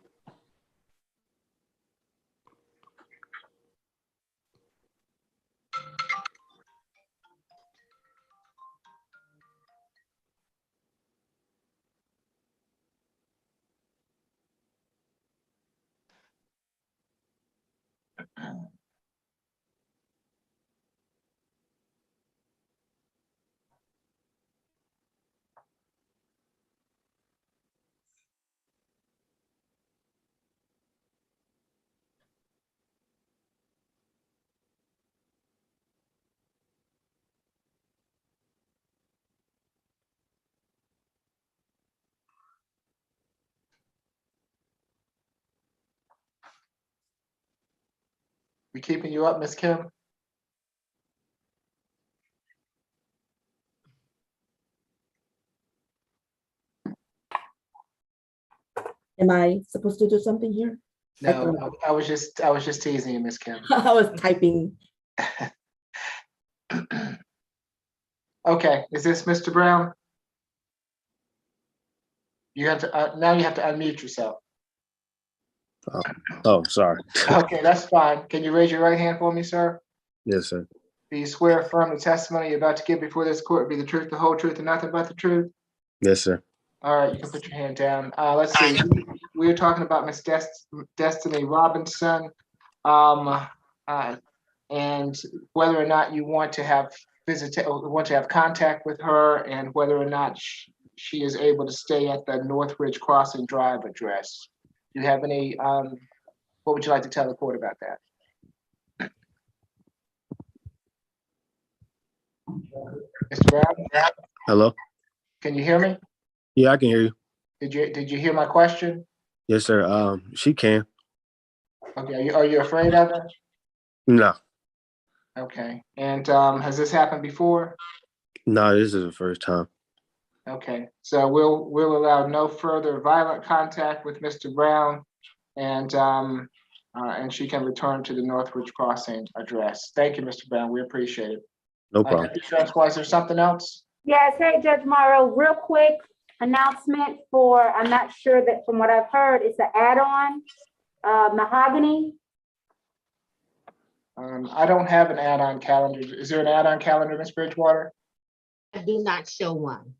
We keeping you up, Ms. Kim? Am I supposed to do something here? No, I was just teasing you, Ms. Kim. I was typing. Okay, is this Mr. Brown? You have to now you have to unmute yourself. Oh, sorry. Okay, that's fine. Can you raise your right hand for me, sir? Yes, sir. Do you swear affirm the testimony you're about to give before this court be the truth, the whole truth, and nothing but the truth? Yes, sir. All right, you can put your hand down. Let's see. We were talking about Miss Destiny Robinson, and whether or not you want to have contact with her, and whether or not she is able to stay at the Northridge Crossing Drive address. Do you have any? What would you like to tell the court about that? Mr. Brown? Hello? Can you hear me? Yeah, I can hear you. Did you hear my question? Yes, sir. She can. Okay, are you afraid of her? No. Okay, and has this happened before? No, this is the first time. Okay, so we'll allow no further violent contact with Mr. Brown, and she can return to the Northridge Crossing address. Thank you, Mr. Brown. We appreciate it. No problem. Deputy Francois, is there something else? Yes, hey, Judge Morrow, real quick announcement for, I'm not sure that from what I've heard, it's an add-on, mahogany. I don't have an add-on calendar. Is there an add-on calendar, Ms. Bridgewater? I do not show one.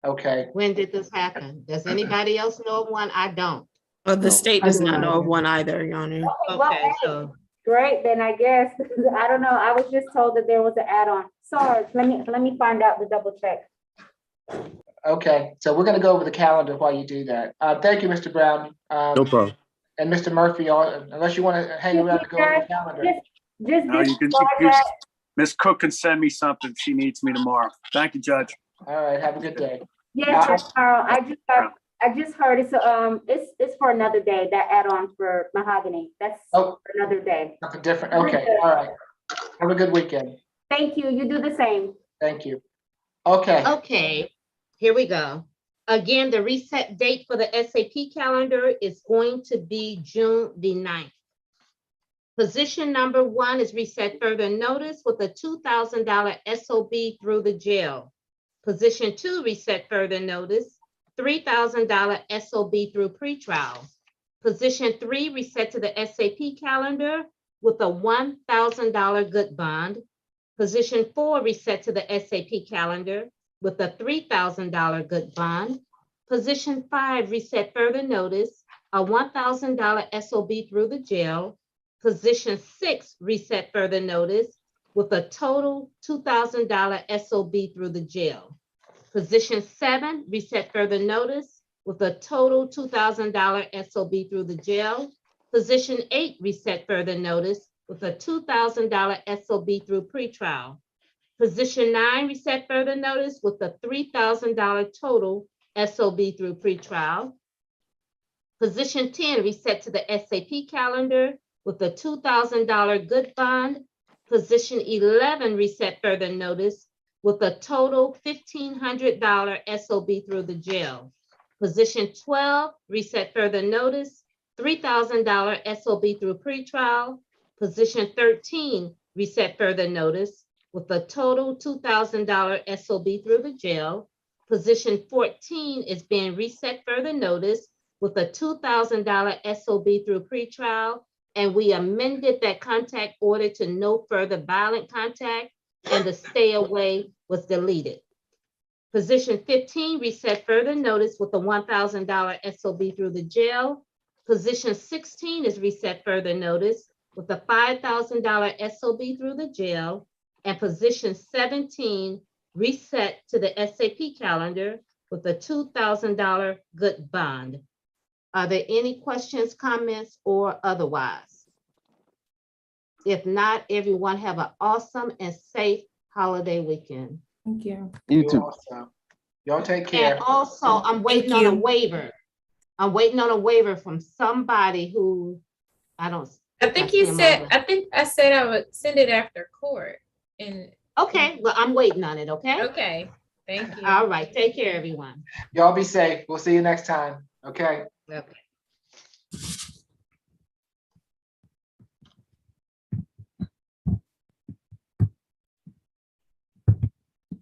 Okay. When did this happen? Does anybody else know of one? I don't. The state does not know of one either, Your Honor. Okay, so. Great, then I guess, I don't know, I was just told that there was an add-on. Sorry, let me find out the double check. Okay, so we're gonna go over the calendar while you do that. Thank you, Mr. Brown. No problem. And Mr. Murphy, unless you want to hang around to go over the calendar. Just No, you can, Ms. Cook can send me something. She needs me tomorrow. Thank you, Judge. All right, have a good day. Yes, Judge Carl, I just heard it's for another day, that add-on for mahogany. That's for another day. Something different. Okay, all right. Have a good weekend. Thank you. You do the same. Thank you. Okay. Okay, here we go. Again, the reset date for the SAP calendar is going to be June the 9th. Position number 1 is reset further notice with a $2,000 SOB through the jail. Position 2, reset further notice, $3,000 SOB through pretrial. Position 3, reset to the SAP calendar with a $1,000 good bond. Position 4, reset to the SAP calendar with a $3,000 good bond. Position 5, reset further notice, a $1,000 SOB through the jail. Position 6, reset further notice with a total $2,000 SOB through the jail. Position 7, reset further notice with a total $2,000 SOB through the jail. Position 8, reset further notice with a $2,000 SOB through pretrial. Position 9, reset further notice with a $3,000 total SOB through pretrial. Position 10, reset to the SAP calendar with a $2,000 good bond. Position 11, reset further notice with a total $1,500 SOB through the jail. Position 12, reset further notice, $3,000 SOB through pretrial. Position 13, reset further notice with a total $2,000 SOB through the jail. Position 14 is being reset further notice with a $2,000 SOB through pretrial. And we amended that contact order to no further violent contact, and the stay away was deleted. Position 15, reset further notice with a $1,000 SOB through the jail. Position 16 is reset further notice with a $5,000 SOB through the jail. And position 17, reset to the SAP calendar with a $2,000 good bond. Are there any questions, comments, or otherwise? If not, everyone have an awesome and safe holiday weekend. Thank you. You too. Also. Y'all take care. And also, I'm waiting on a waiver. I'm waiting on a waiver from somebody who, I think you said, I think I said I would send it after court. And okay, well, I'm waiting on it, okay? okay, thank you. All right, take care, everyone. Y'all be safe. We'll see you next time. Okay. Okay.